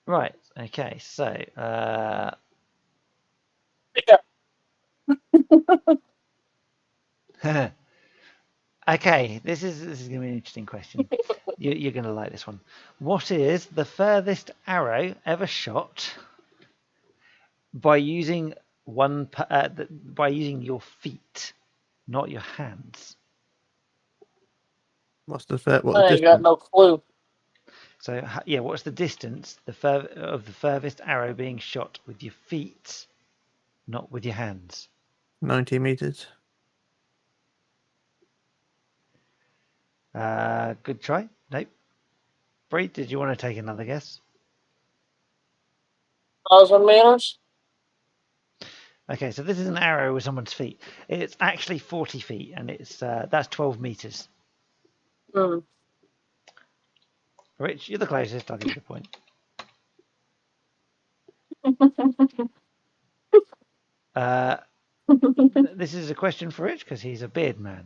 Right. Okay. So. Okay. This is going to be an interesting question. You're going to like this one. What is the furthest arrow ever shot by using your feet, not your hands? What's the distance? I ain't got no clue. So yeah, what's the distance of the furthest arrow being shot with your feet, not with your hands? 90 meters. Good try. Nope. Brie, did you want to take another guess? 1,000 meters? Okay, so this is an arrow with someone's feet. It's actually 40 feet, and it's that's 12 meters. Rich, you're the closest. I'll give you the point. This is a question for Rich because he's a beard man.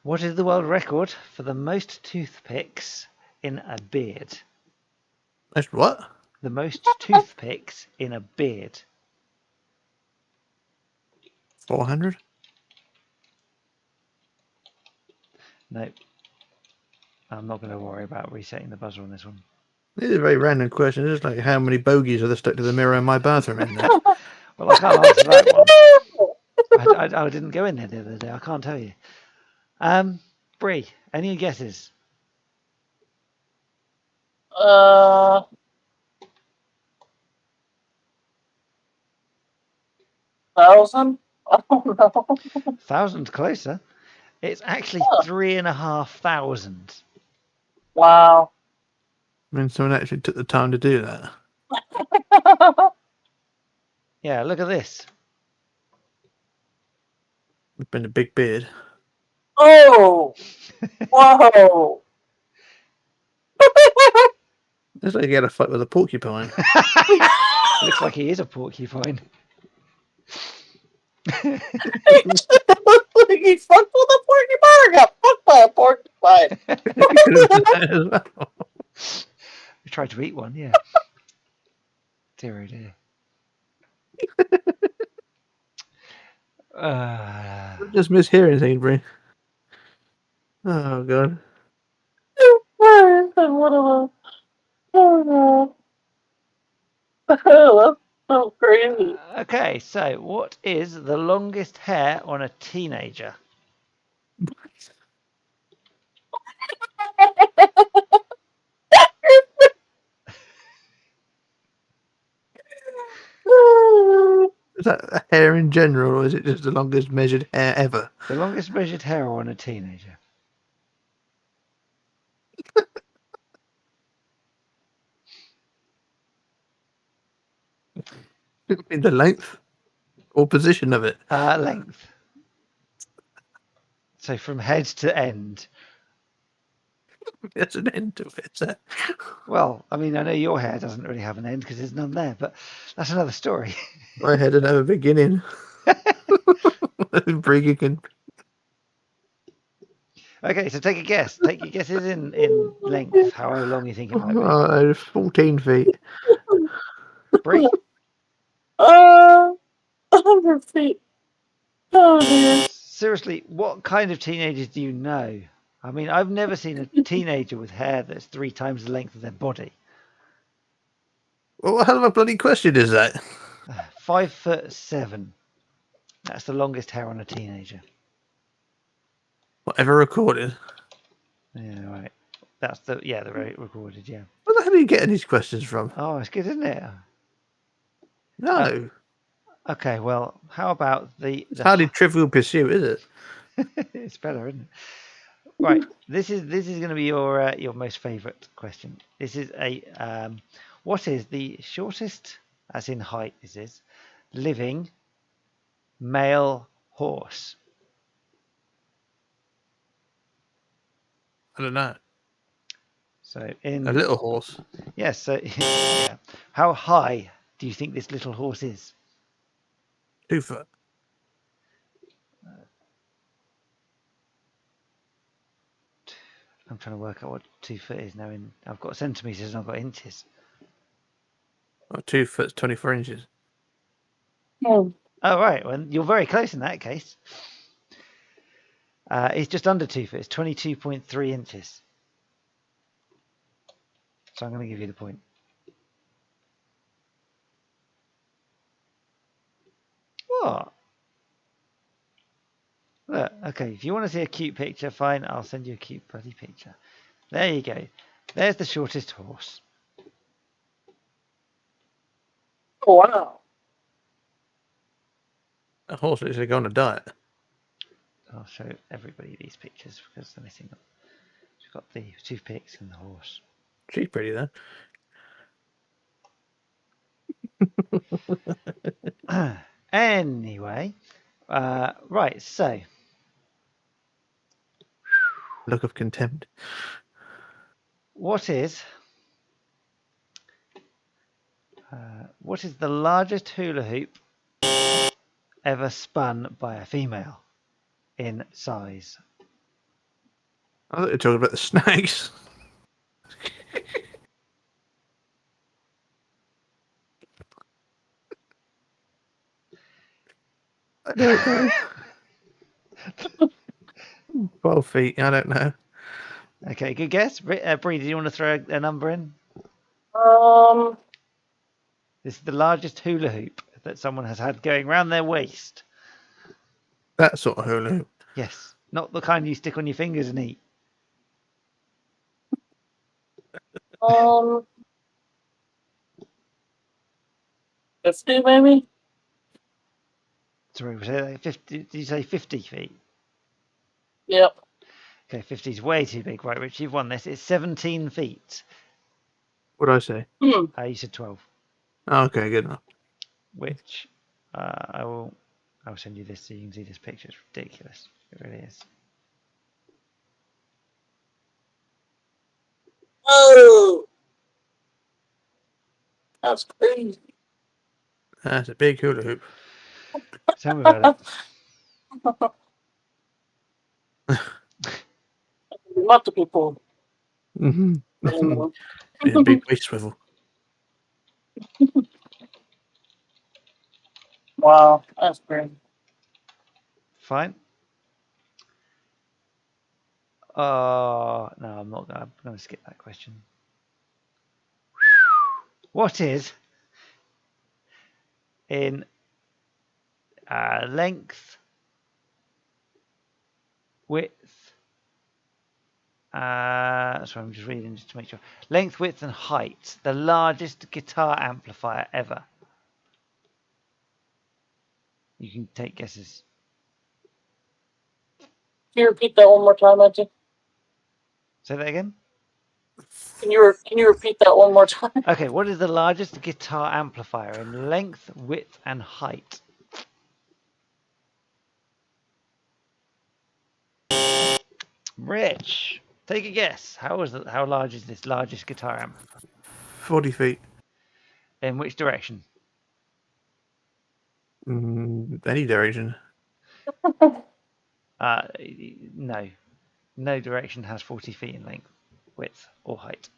What is the world record for the most toothpicks in a beard? That's what? The most toothpicks in a beard. 400? No. I'm not going to worry about resetting the buzzer on this one. This is a very random question. It's just like how many bogies are there stuck to the mirror in my bathroom in there? Well, I can't answer that one. I didn't go in there the other day. I can't tell you. Bree, any guesses? 1,000? I don't know. 1,000 closer. It's actually 3,500. Wow. I mean, someone actually took the time to do that. Yeah, look at this. It's been a big beard. Oh! Whoa! It's like he had a fight with a porcupine. Looks like he is a porcupine. He fucked with a porcupine or got fucked by a porcupine? We tried to eat one, yeah. Dear, oh dear. I just mishearing things, Brie. Oh, God. That's so crazy. Okay, so what is the longest hair on a teenager? Is that hair in general, or is it just the longest measured hair ever? The longest measured hair on a teenager. In the length or position of it? Length. So from head to end. There's an end to it. So. Well, I mean, I know your hair doesn't really have an end because there's none there, but that's another story. My hair didn't have a beginning. Brie can. Okay, so take a guess. Take your guesses in length, however long you think it might be. 14 feet. Brie? 100 feet. Oh, dear. Seriously, what kind of teenagers do you know? I mean, I've never seen a teenager with hair that's 3 times the length of their body. Well, what hell of a bloody question is that? 5'7". That's the longest hair on a teenager. Whatever recorded. Yeah, right. That's the rate recorded. Yeah. Where the hell are you getting these questions from? Oh, it's good, isn't it? No. Okay, well, how about It's hardly Trivial Pursuit, is it? It's better, isn't it? Right. This is going to be your most favourite question. This is what is the shortest, as in height, living male horse? I don't know. So in A little horse. Yes. So yeah. How high do you think this little horse is? 2 foot. I'm trying to work out what 2 foot is now. I've got centimeters and I've got inches. Well, 2 foot's 24 inches. Hmm. Oh right. Well, you're very close in that case. It's just under 2 foot. It's 22.3 inches. So I'm going to give you the point. What? Look, okay, if you want to see a cute picture, fine, I'll send you a cute bloody picture. There you go. There's the shortest horse. Oh, wow. A horse looks like on a diet. I'll show everybody these pictures because they're missing them. We've got the toothpicks and the horse. She's pretty, though. Anyway, right, so. Look of contempt. What is the largest hula hoop ever spun by a female in size? I thought you were talking about the snakes. I don't know. 12 feet. I don't know. Okay, good guess. Bree, do you want to throw a number in? This is the largest hula hoop that someone has had going round their waist. That sort of hula hoop. Yes, not the kind you stick on your fingers and eat. 50 maybe? Sorry, was it 50? Did you say 50 feet? Yep. Okay, 50 is way too big. Right, Rich, you've won this. It's 17 feet. What did I say? You said 12. Oh, okay, good enough. Which I'll send you this so you can see this picture. It's ridiculous. It really is. Oh! That's crazy. That's a big hula hoop. Tell me about it. Lots of people. Mm-hmm. A big waist swivel. Wow, that's crazy. Fine. Oh, no, I'm not going to. I'm going to skip that question. What is in length, width? Sorry, I'm just reading just to make sure. Length, width, and height. The largest guitar amplifier ever. You can take guesses. Can you repeat that one more time, Auntie? Say that again. Can you repeat that one more time? Okay, what is the largest guitar amplifier in length, width, and height? Rich, take a guess. How large is this largest guitar amp? 40 feet. In which direction? Any direction. No. No direction has 40 feet in length, width, or height.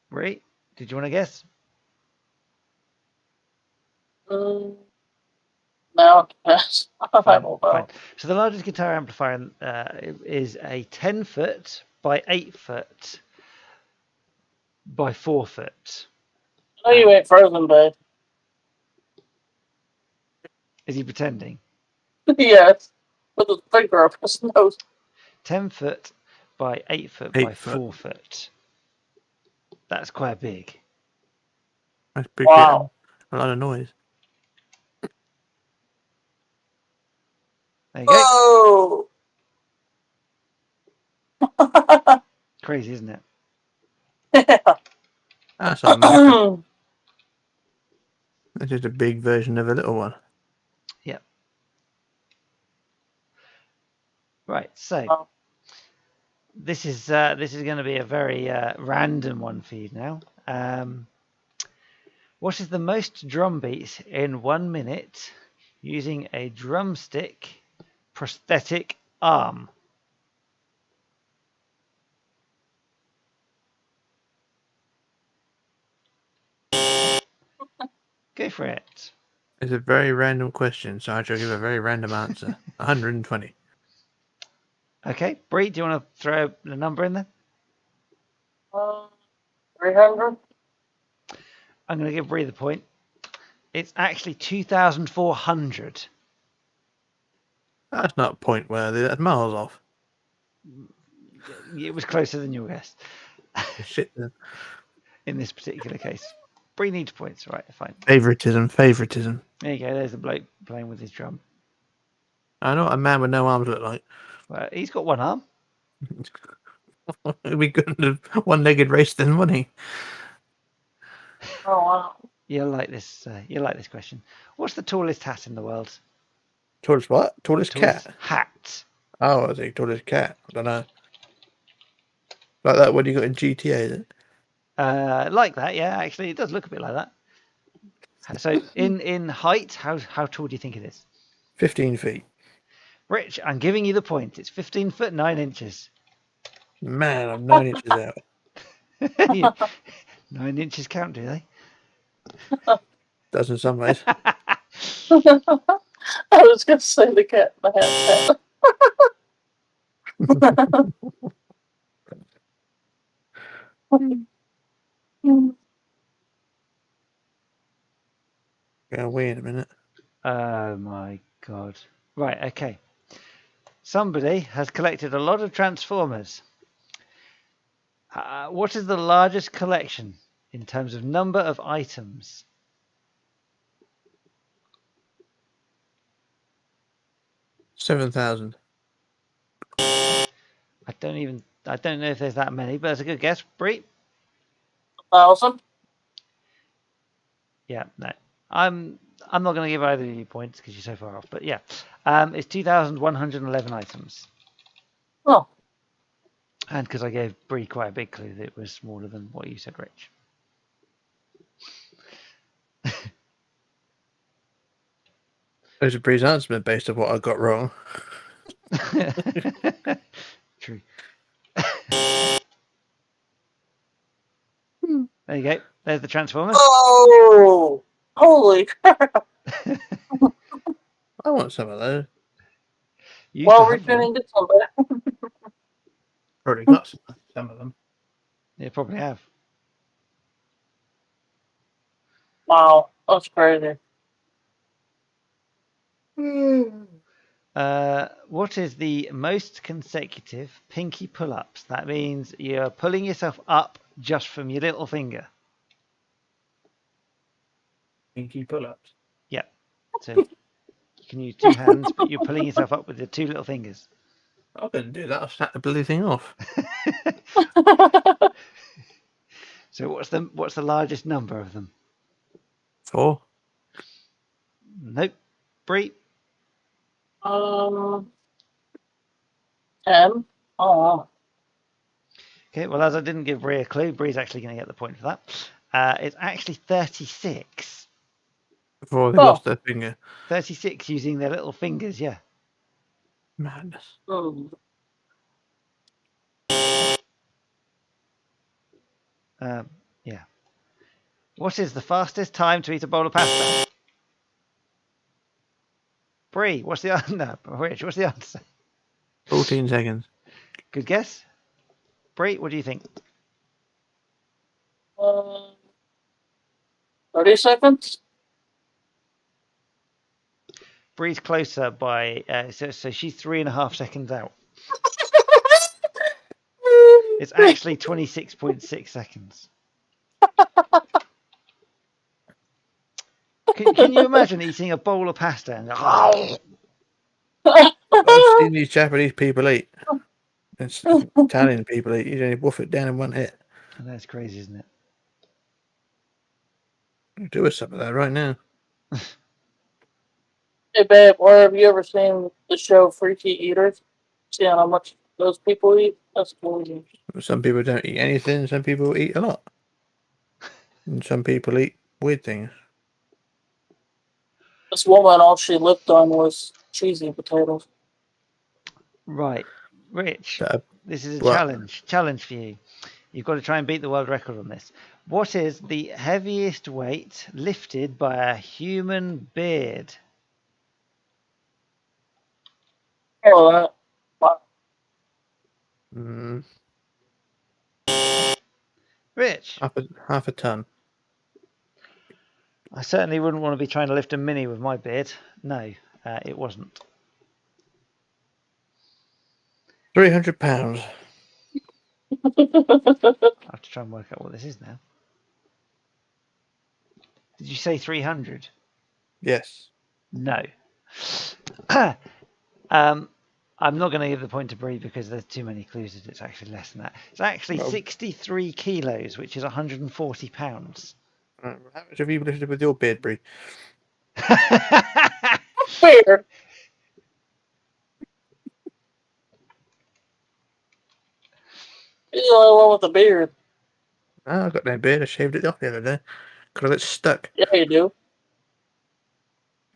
Right? Did you want to guess? No, pass. Fine. So the largest guitar amplifier is a 10 foot by 8 foot by 4 foot. I know you ain't frozen, babe. Is he pretending? Yes. With his finger up his nose. 10 foot by 8 foot by 4 foot. That's quite big. That's big. Wow. A lot of noise. There you go. Whoa! Crazy, isn't it? Yeah. That's not massive. That's just a big version of a little one. Yep. Right, so this is going to be a very random one for you now. What is the most drum beats in 1 minute using a drumstick prosthetic arm? Go for it. It's a very random question, so I shall give a very random answer. 120. Okay, Bree, do you want to throw the number in there? 300? I'm going to give Bree the point. It's actually 2,400. That's not point worthy. That's miles off. It was closer than your guess. Shit. In this particular case. Bree needs points, right? Fine. Favoritism. There you go. There's the bloke playing with his drum. I know what a man with no arms look like. Well, he's got one arm. We couldn't have one-legged race then, wouldn't he? Oh, wow. You'll like this. You'll like this question. What's the tallest hat in the world? Tallest what? Tallest cat? Hat. Oh, I think it's cat. I don't know. Like that one you got in GTA, is it? Like that, yeah. Actually, it does look a bit like that. So, in height, how tall do you think it is? 15 feet. Rich, I'm giving you the point. It's 15 foot 9 inches. Man, I'm 9 inches out. 9 inches count, do they? Does in some ways. I was going to say the cat in the hat. Gonna wait in a minute. Oh my god. Right, okay. Somebody has collected a lot of Transformers. What is the largest collection in terms of number of items? 7,000. I don't know if there's that many, but that's a good guess. Bree? 1,000? Yeah, no. I'm not going to give either of you points because you're so far off, but yeah. It's 2,111 items. Oh. And because I gave Bree quite a big clue that it was smaller than what you said, Rich. Those are Bree's answer based on what I got wrong. True. There you go. There's the Transformer. Oh! Holy crap! I want some of those. Well, we're going to get some back. Probably got some of them. You probably have. Wow, that's crazy. What is the most consecutive pinky pull-ups? That means you're pulling yourself up just from your little finger. Pinky pull-ups. Yeah. So you can use two hands, but you're pulling yourself up with your two little fingers. I couldn't do that. I'll snap the bloody thing off. So what's the largest number of them? 4. Nope. Bree? 10? Oh, wow. Okay, well, as I didn't give Bree a clue, Bree's actually going to get the point for that. It's actually 36. Before they lost their finger. 36 using their little fingers, yeah. Madness. Yeah. What is the fastest time to eat a bowl of pasta? Bree, what's the answer? No, Rich, what's the answer? 14 seconds. Good guess. Bree, what do you think? 30 seconds? Bree's closer by, so she's 3.5 seconds out. It's actually 26.6 seconds. Can you imagine eating a bowl of pasta and I've seen these Japanese people eat. It's Italian people eat. You don't wolf it down in one hit. And that's crazy, isn't it? I'll do with some of that right now. Hey, babe, where have you ever seen the show Freaky Eaters? See how much those people eat? That's crazy. Some people don't eat anything. Some people eat a lot. And some people eat weird things. This woman, all she lived on was cheesy potatoes. Right. Rich, this is a What? challenge for you. You've got to try and beat the world record on this. What is the heaviest weight lifted by a human beard? Oh, wow. Rich? Half a ton. I certainly wouldn't want to be trying to lift a mini with my beard. No, it wasn't. 300 pounds. I have to try and work out what this is now. Did you say 300? Yes. No. I'm not going to give the point to Bree because there's too many clues that it's actually less than that. It's actually 63 kilos, which is 140 pounds. How much have you lifted with your beard, Bree? Weird. He's the only one with a beard. Oh, I got no beard. I shaved it off the other day. Because I got stuck. Yeah, you do.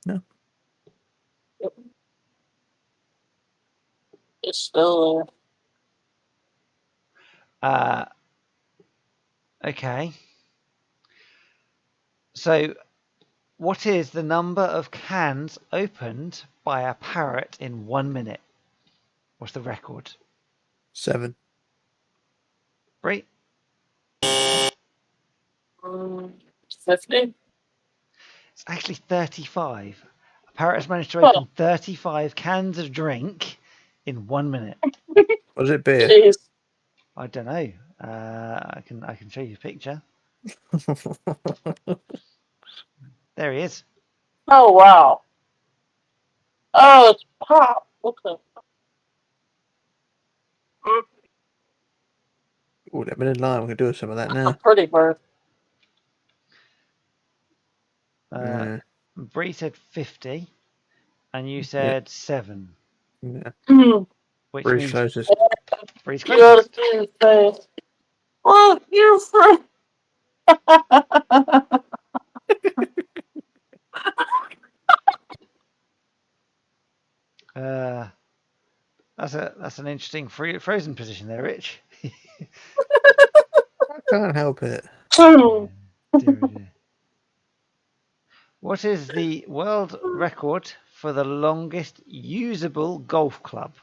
No. Yep. It's still Okay. So, what is the number of cans opened by a parrot in 1 minute? What's the record? 7. Bree? 50. It's actually 35. A parrot has managed to Oh. open 35 cans of drink in 1 minute. Was it beer? Jeez. I don't know. I can show you a picture. There he is. Oh, wow. Oh, it's pop. What the? Oh, that been in line. We can do some of that A now. pretty bird. Bree said 50, and you said 7. Yeah. Which Bruce means closest. Bree's You gotta closest. see his face. Look, you're free. That's an interesting frozen position there, Rich. I can't help it. Dear, dear. What is the world record for the longest usable golf club?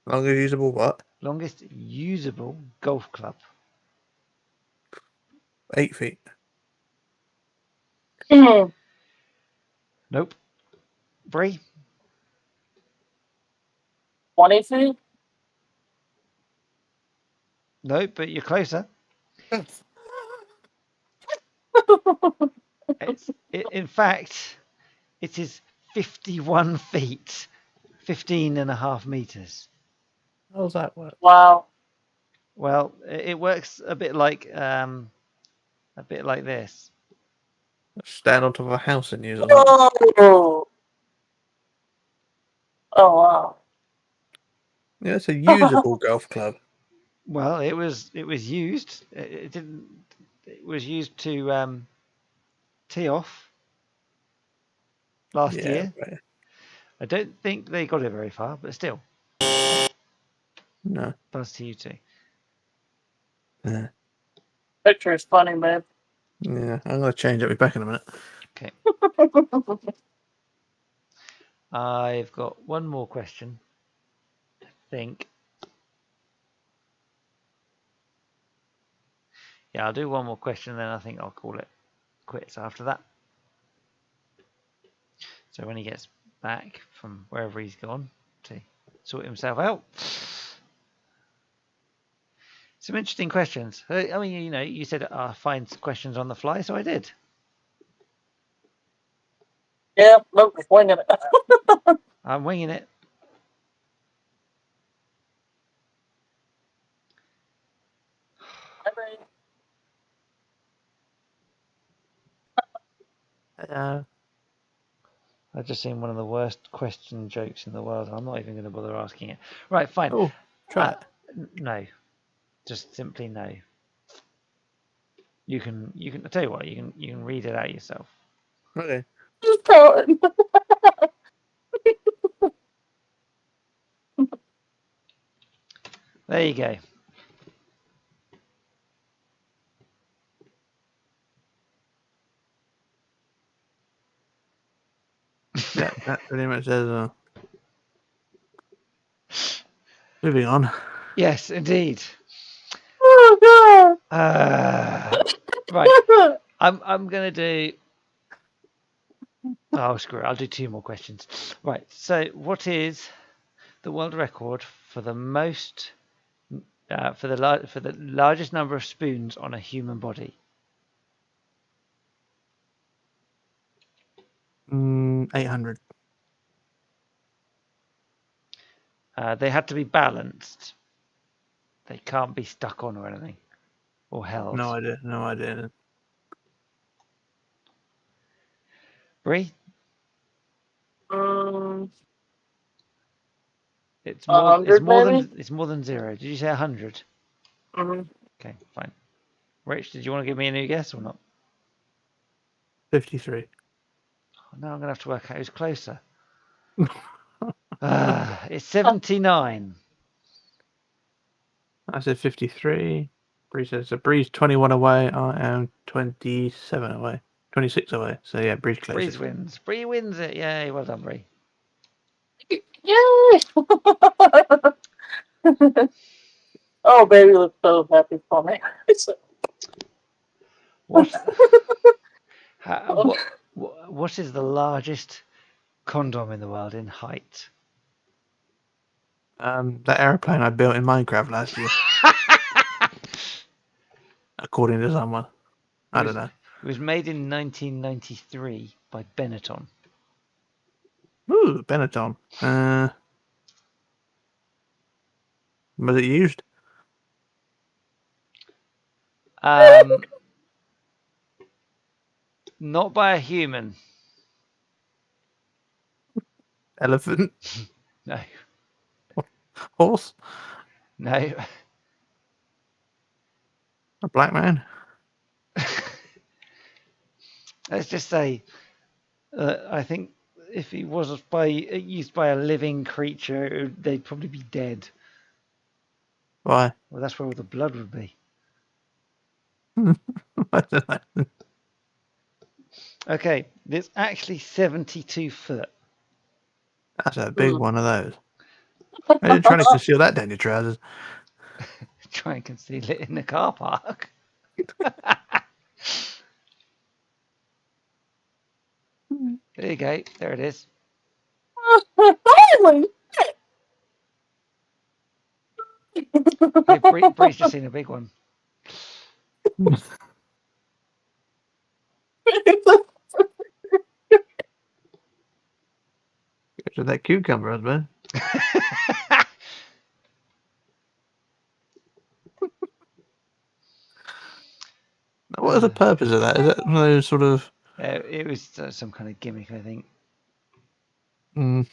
Longest usable what? Longest usable golf club. 8 feet. Nope. Bree? 20 feet? Nope, but you're closer. In fact, it is 51 feet, 15 and a half meters. How does that work? Wow. Well, it works a bit like this. Stand on top of a house and use it. Oh. Oh, wow. Yeah, it's a usable golf club. Well, it was used. It didn't. It was used to tee off last year. Right. I don't think they got it very far, but still. No. Buzz to you too. Yeah. Picture is funny, man. Yeah, I'm going to change it. I'll be back in a minute. Okay. I've got one more question. I think. Yeah, I'll do one more question, then I think I'll call it quits after that. So when he gets back from wherever he's gone to sort himself out. Some interesting questions. I mean, you said find questions on the fly, so I did. Yeah, look, we're swinging it. I'm winging it. I've just seen one of the worst question jokes in the world. I'm not even going to bother asking it. Right, fine. Oh, try it. No, just simply no. You can. I tell you what. You can read it out yourself. Okay. Just throw it. There you go. Yeah, that pretty much says. Moving on. Yes, indeed. Oh, God. Right. I'm gonna do. Oh, screw it. I'll do 2 more questions. Right. So, what is the world record for the most for the largest number of spoons on a human body? 800. They had to be balanced. They can't be stuck on or anything, or held. No idea. No idea. Bree? It's 100, maybe? it's more than 0. Did you say 100? Mm-hmm. Okay, fine. Rich, did you want to give me a new guess or not? 53. Oh, now I'm going to have to work out who's closer. It's 79. I said 53. Bree says, so Bree's 21 away. I am 27 away. 26 away. So yeah, Bree's closest. Bree wins. Bree wins it. Yay, well done, Bree. Yay! Oh, baby looks so happy for me. What, what is the largest condom in the world in height? That aeroplane I built in Minecraft last year. According to someone. I don't know. It was made in 1993 by Benetton. Ooh, Benetton. Was it used? Not by a human. Elephant? No. Horse? No. A black man? Let's just say, I think if he was used by a living creature, they'd probably be dead. Why? Well, that's where all the blood would be. I don't know. Okay, it's actually 72 foot. That's a big one of those. Are you trying to conceal that down your trousers? Try and conceal it in the car park. There you go. There it is. Holy Hey, Bree's just seen a big one. Go to that cucumber, husband. What is the purpose of that? Is that one of those sort of... It was some kind of gimmick, I think. Babe,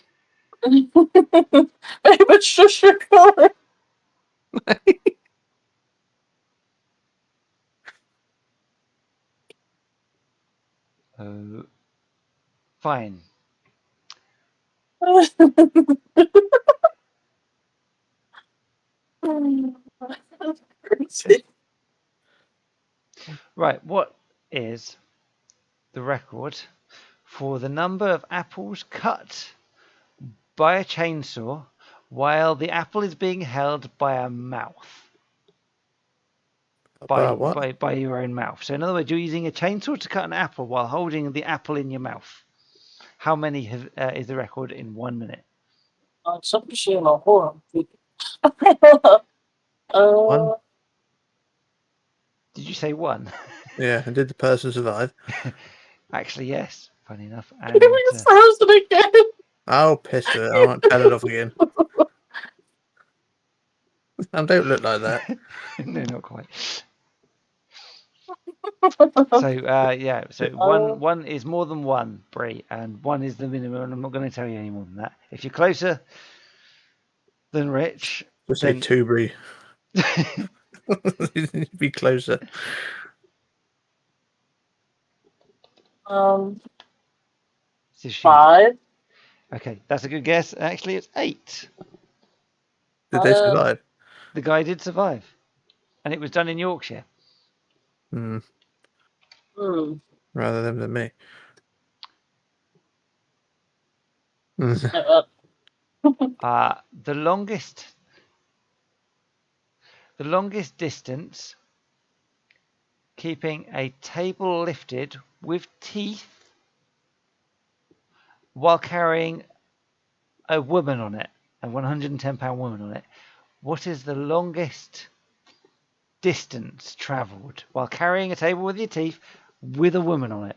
it's just your color. Fine. Right, what is the record for the number of apples cut by a chainsaw while the apple is being held by a mouth? By your own mouth. So in other words, you're using a chainsaw to cut an apple while holding the apple in your mouth. How many is the record in 1 minute? Hold One? Did you say 1? Yeah, and did the person survive? Actually, yes. Funny enough. And frozen again. I'll piss to it. I won't tell it off again. I don't look like that. no, not quite. So yeah, so one is more than 1, Brie, and 1 is the minimum, and I'm not going to tell you any more than that. If you're closer than Rich, Just say 2, Brie. Be closer. So 5. Okay, that's a good guess. Actually, it's 8. Did they survive? The guy did survive, and it was done in Yorkshire. Rather than me. The longest distance keeping a table lifted with teeth while carrying a woman on it, a 110-pound woman on it. What is the longest distance travelled while carrying a table with your teeth with a woman on it?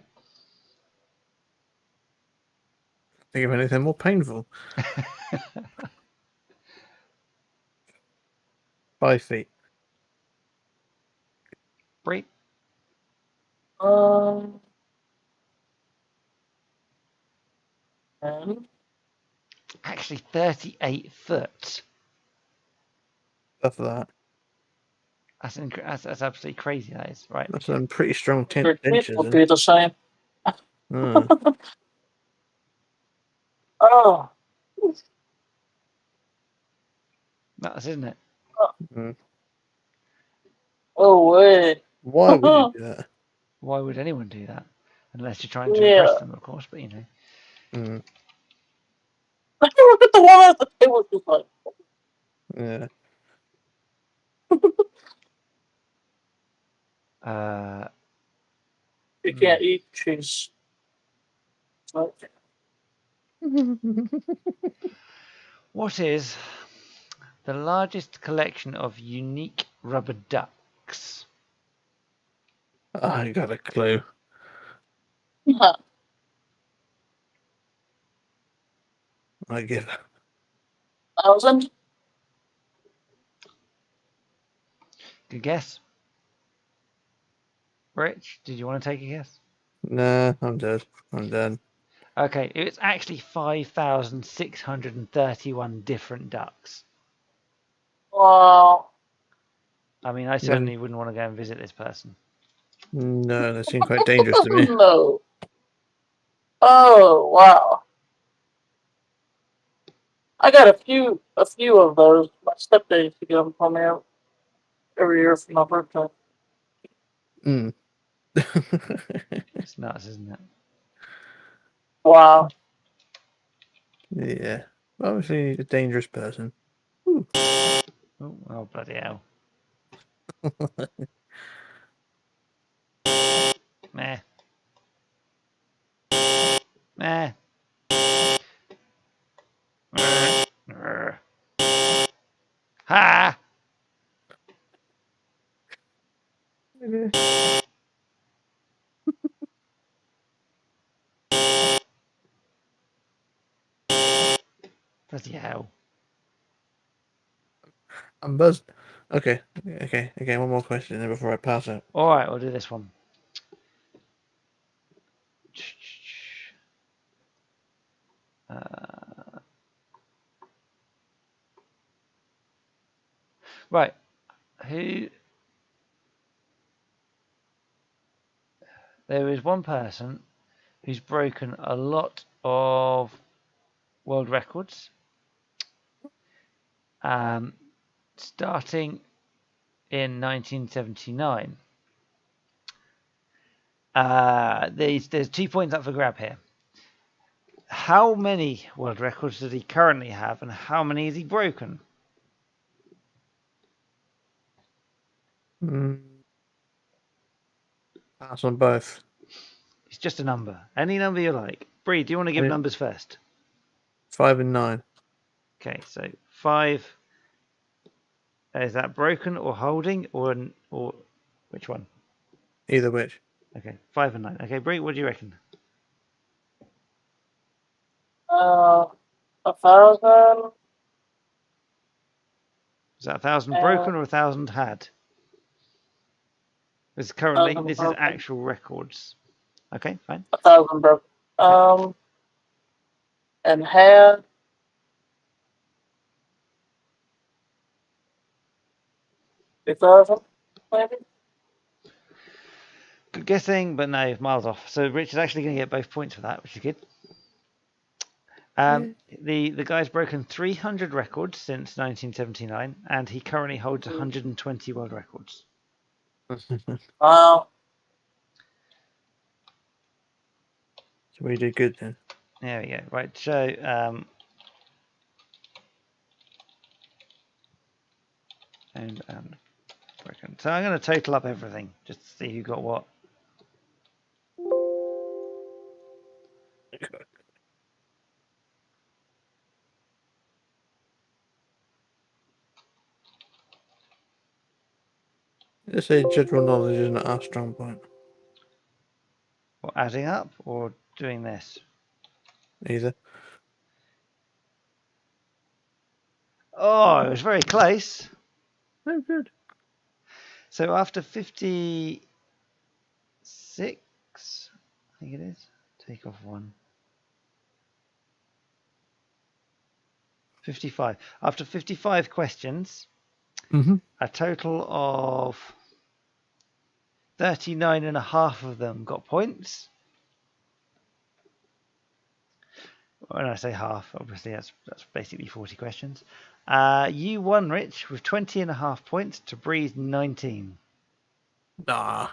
Think of anything more painful. 5 feet. Brie? actually 38 foot. Stuff that. That's absolutely crazy, that is. Right. That's some pretty strong Your teeth dentures. would be the same. Mm. Oh. Nuts, isn't it? Mm. Oh, wait. Why would you do that? Why would anyone do that? Unless you're trying to Yeah. impress them, of course, but you know. Mm. Look at the one at the table. Just like, Yeah. you can't eat cheese. Like, What is the largest collection of unique rubber ducks? I got a clue. yeah. I give. 1,000? Good guess. Rich, did you want to take a guess? Nah, I'm dead. I'm done. Okay, it's actually 5,631 different ducks. Wow. I mean, I certainly wouldn't want to go and visit this person. No, they seem quite dangerous to me. No. Oh, wow. I got a few of those. My stepdad used to get them for me every year for my birthday. Mm. It's nuts, isn't it? Wow. Yeah. Obviously, a dangerous person. Oh, bloody hell. Meh. Meh. Ha! Bloody hell. I'm buzzed. Okay. One more question then before I pass out. Alright, we'll do this one. Right. There is one person who's broken a lot of world records. Starting in 1979. There's 2 points up for grab here. How many world records does he currently have, and how many has he broken? Pass on both. It's just a number. Any number you like. Bree, do you want to give numbers first? 5 and 9. Okay, so 5. Is that broken or holding, or which one? Either which. Okay, 5 and 9. Okay, Bree, what do you reckon? 1,000. Is that 1,000 broken or 1,000 had? This is actual records. Okay, fine. 1,000 broken. And had 2,000, maybe? Good guessing, but no, miles off. So Rich is actually going to get both points for that, which is good. The guy's broken 300 records since 1979, and he currently holds 120 world records. Wow. So we did good then. There we go. Right, so and broken. So I'm going to total up everything just to see who got what. Just say general knowledge isn't our strong point. Or adding up or doing this. Either. Oh, it was very close. Oh, good. So after 56, I think it is, take off 1. 55. After 55 questions, Mm-hmm. a total of 39.5 of them got points. When I say half, obviously that's basically 40 questions. You won, Rich, with 20.5 points to Bree's 19. Nah.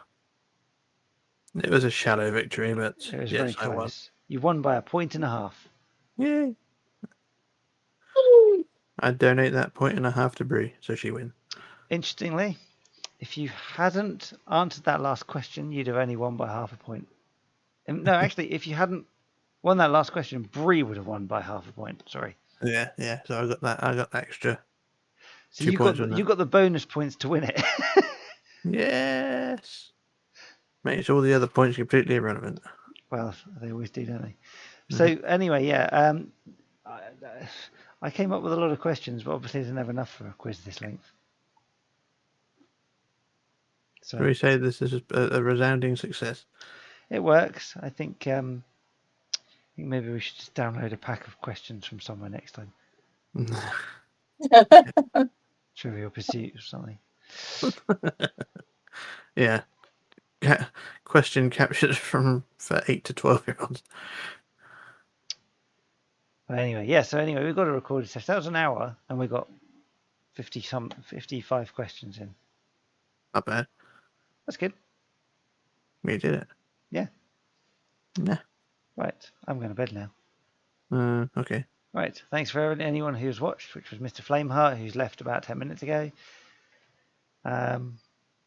It was a shallow victory, but It was yes, very I won. close. You won by 1.5 points. Yay. I donate that 1.5 to Brie, so she wins. Interestingly, if you hadn't answered that last question, you'd have only won by half a point. No, actually, if you hadn't won that last question, Bree would have won by half a point. Sorry. Yeah. So I got that. I got extra. So 2 points on you that. got the bonus points to win it. Yes. Makes all the other points completely irrelevant. Well, they always do, don't they? So anyway, yeah. I came up with a lot of questions, but obviously there's never enough for a quiz this length. So We say this is a resounding success. it works. I think maybe we should just download a pack of questions from somewhere next time. Trivial Pursuit or something. Yeah. Question captured for 8 to 12-year-olds. But anyway, yeah. So anyway, we got a recorded session. That was an hour, and we got 55 questions in. Not bad. That's good. We did it. Yeah. Yeah. Right. I'm going to bed now. Okay. Right. Thanks for anyone who's watched, which was Mr. Flameheart, who's left about 10 minutes ago.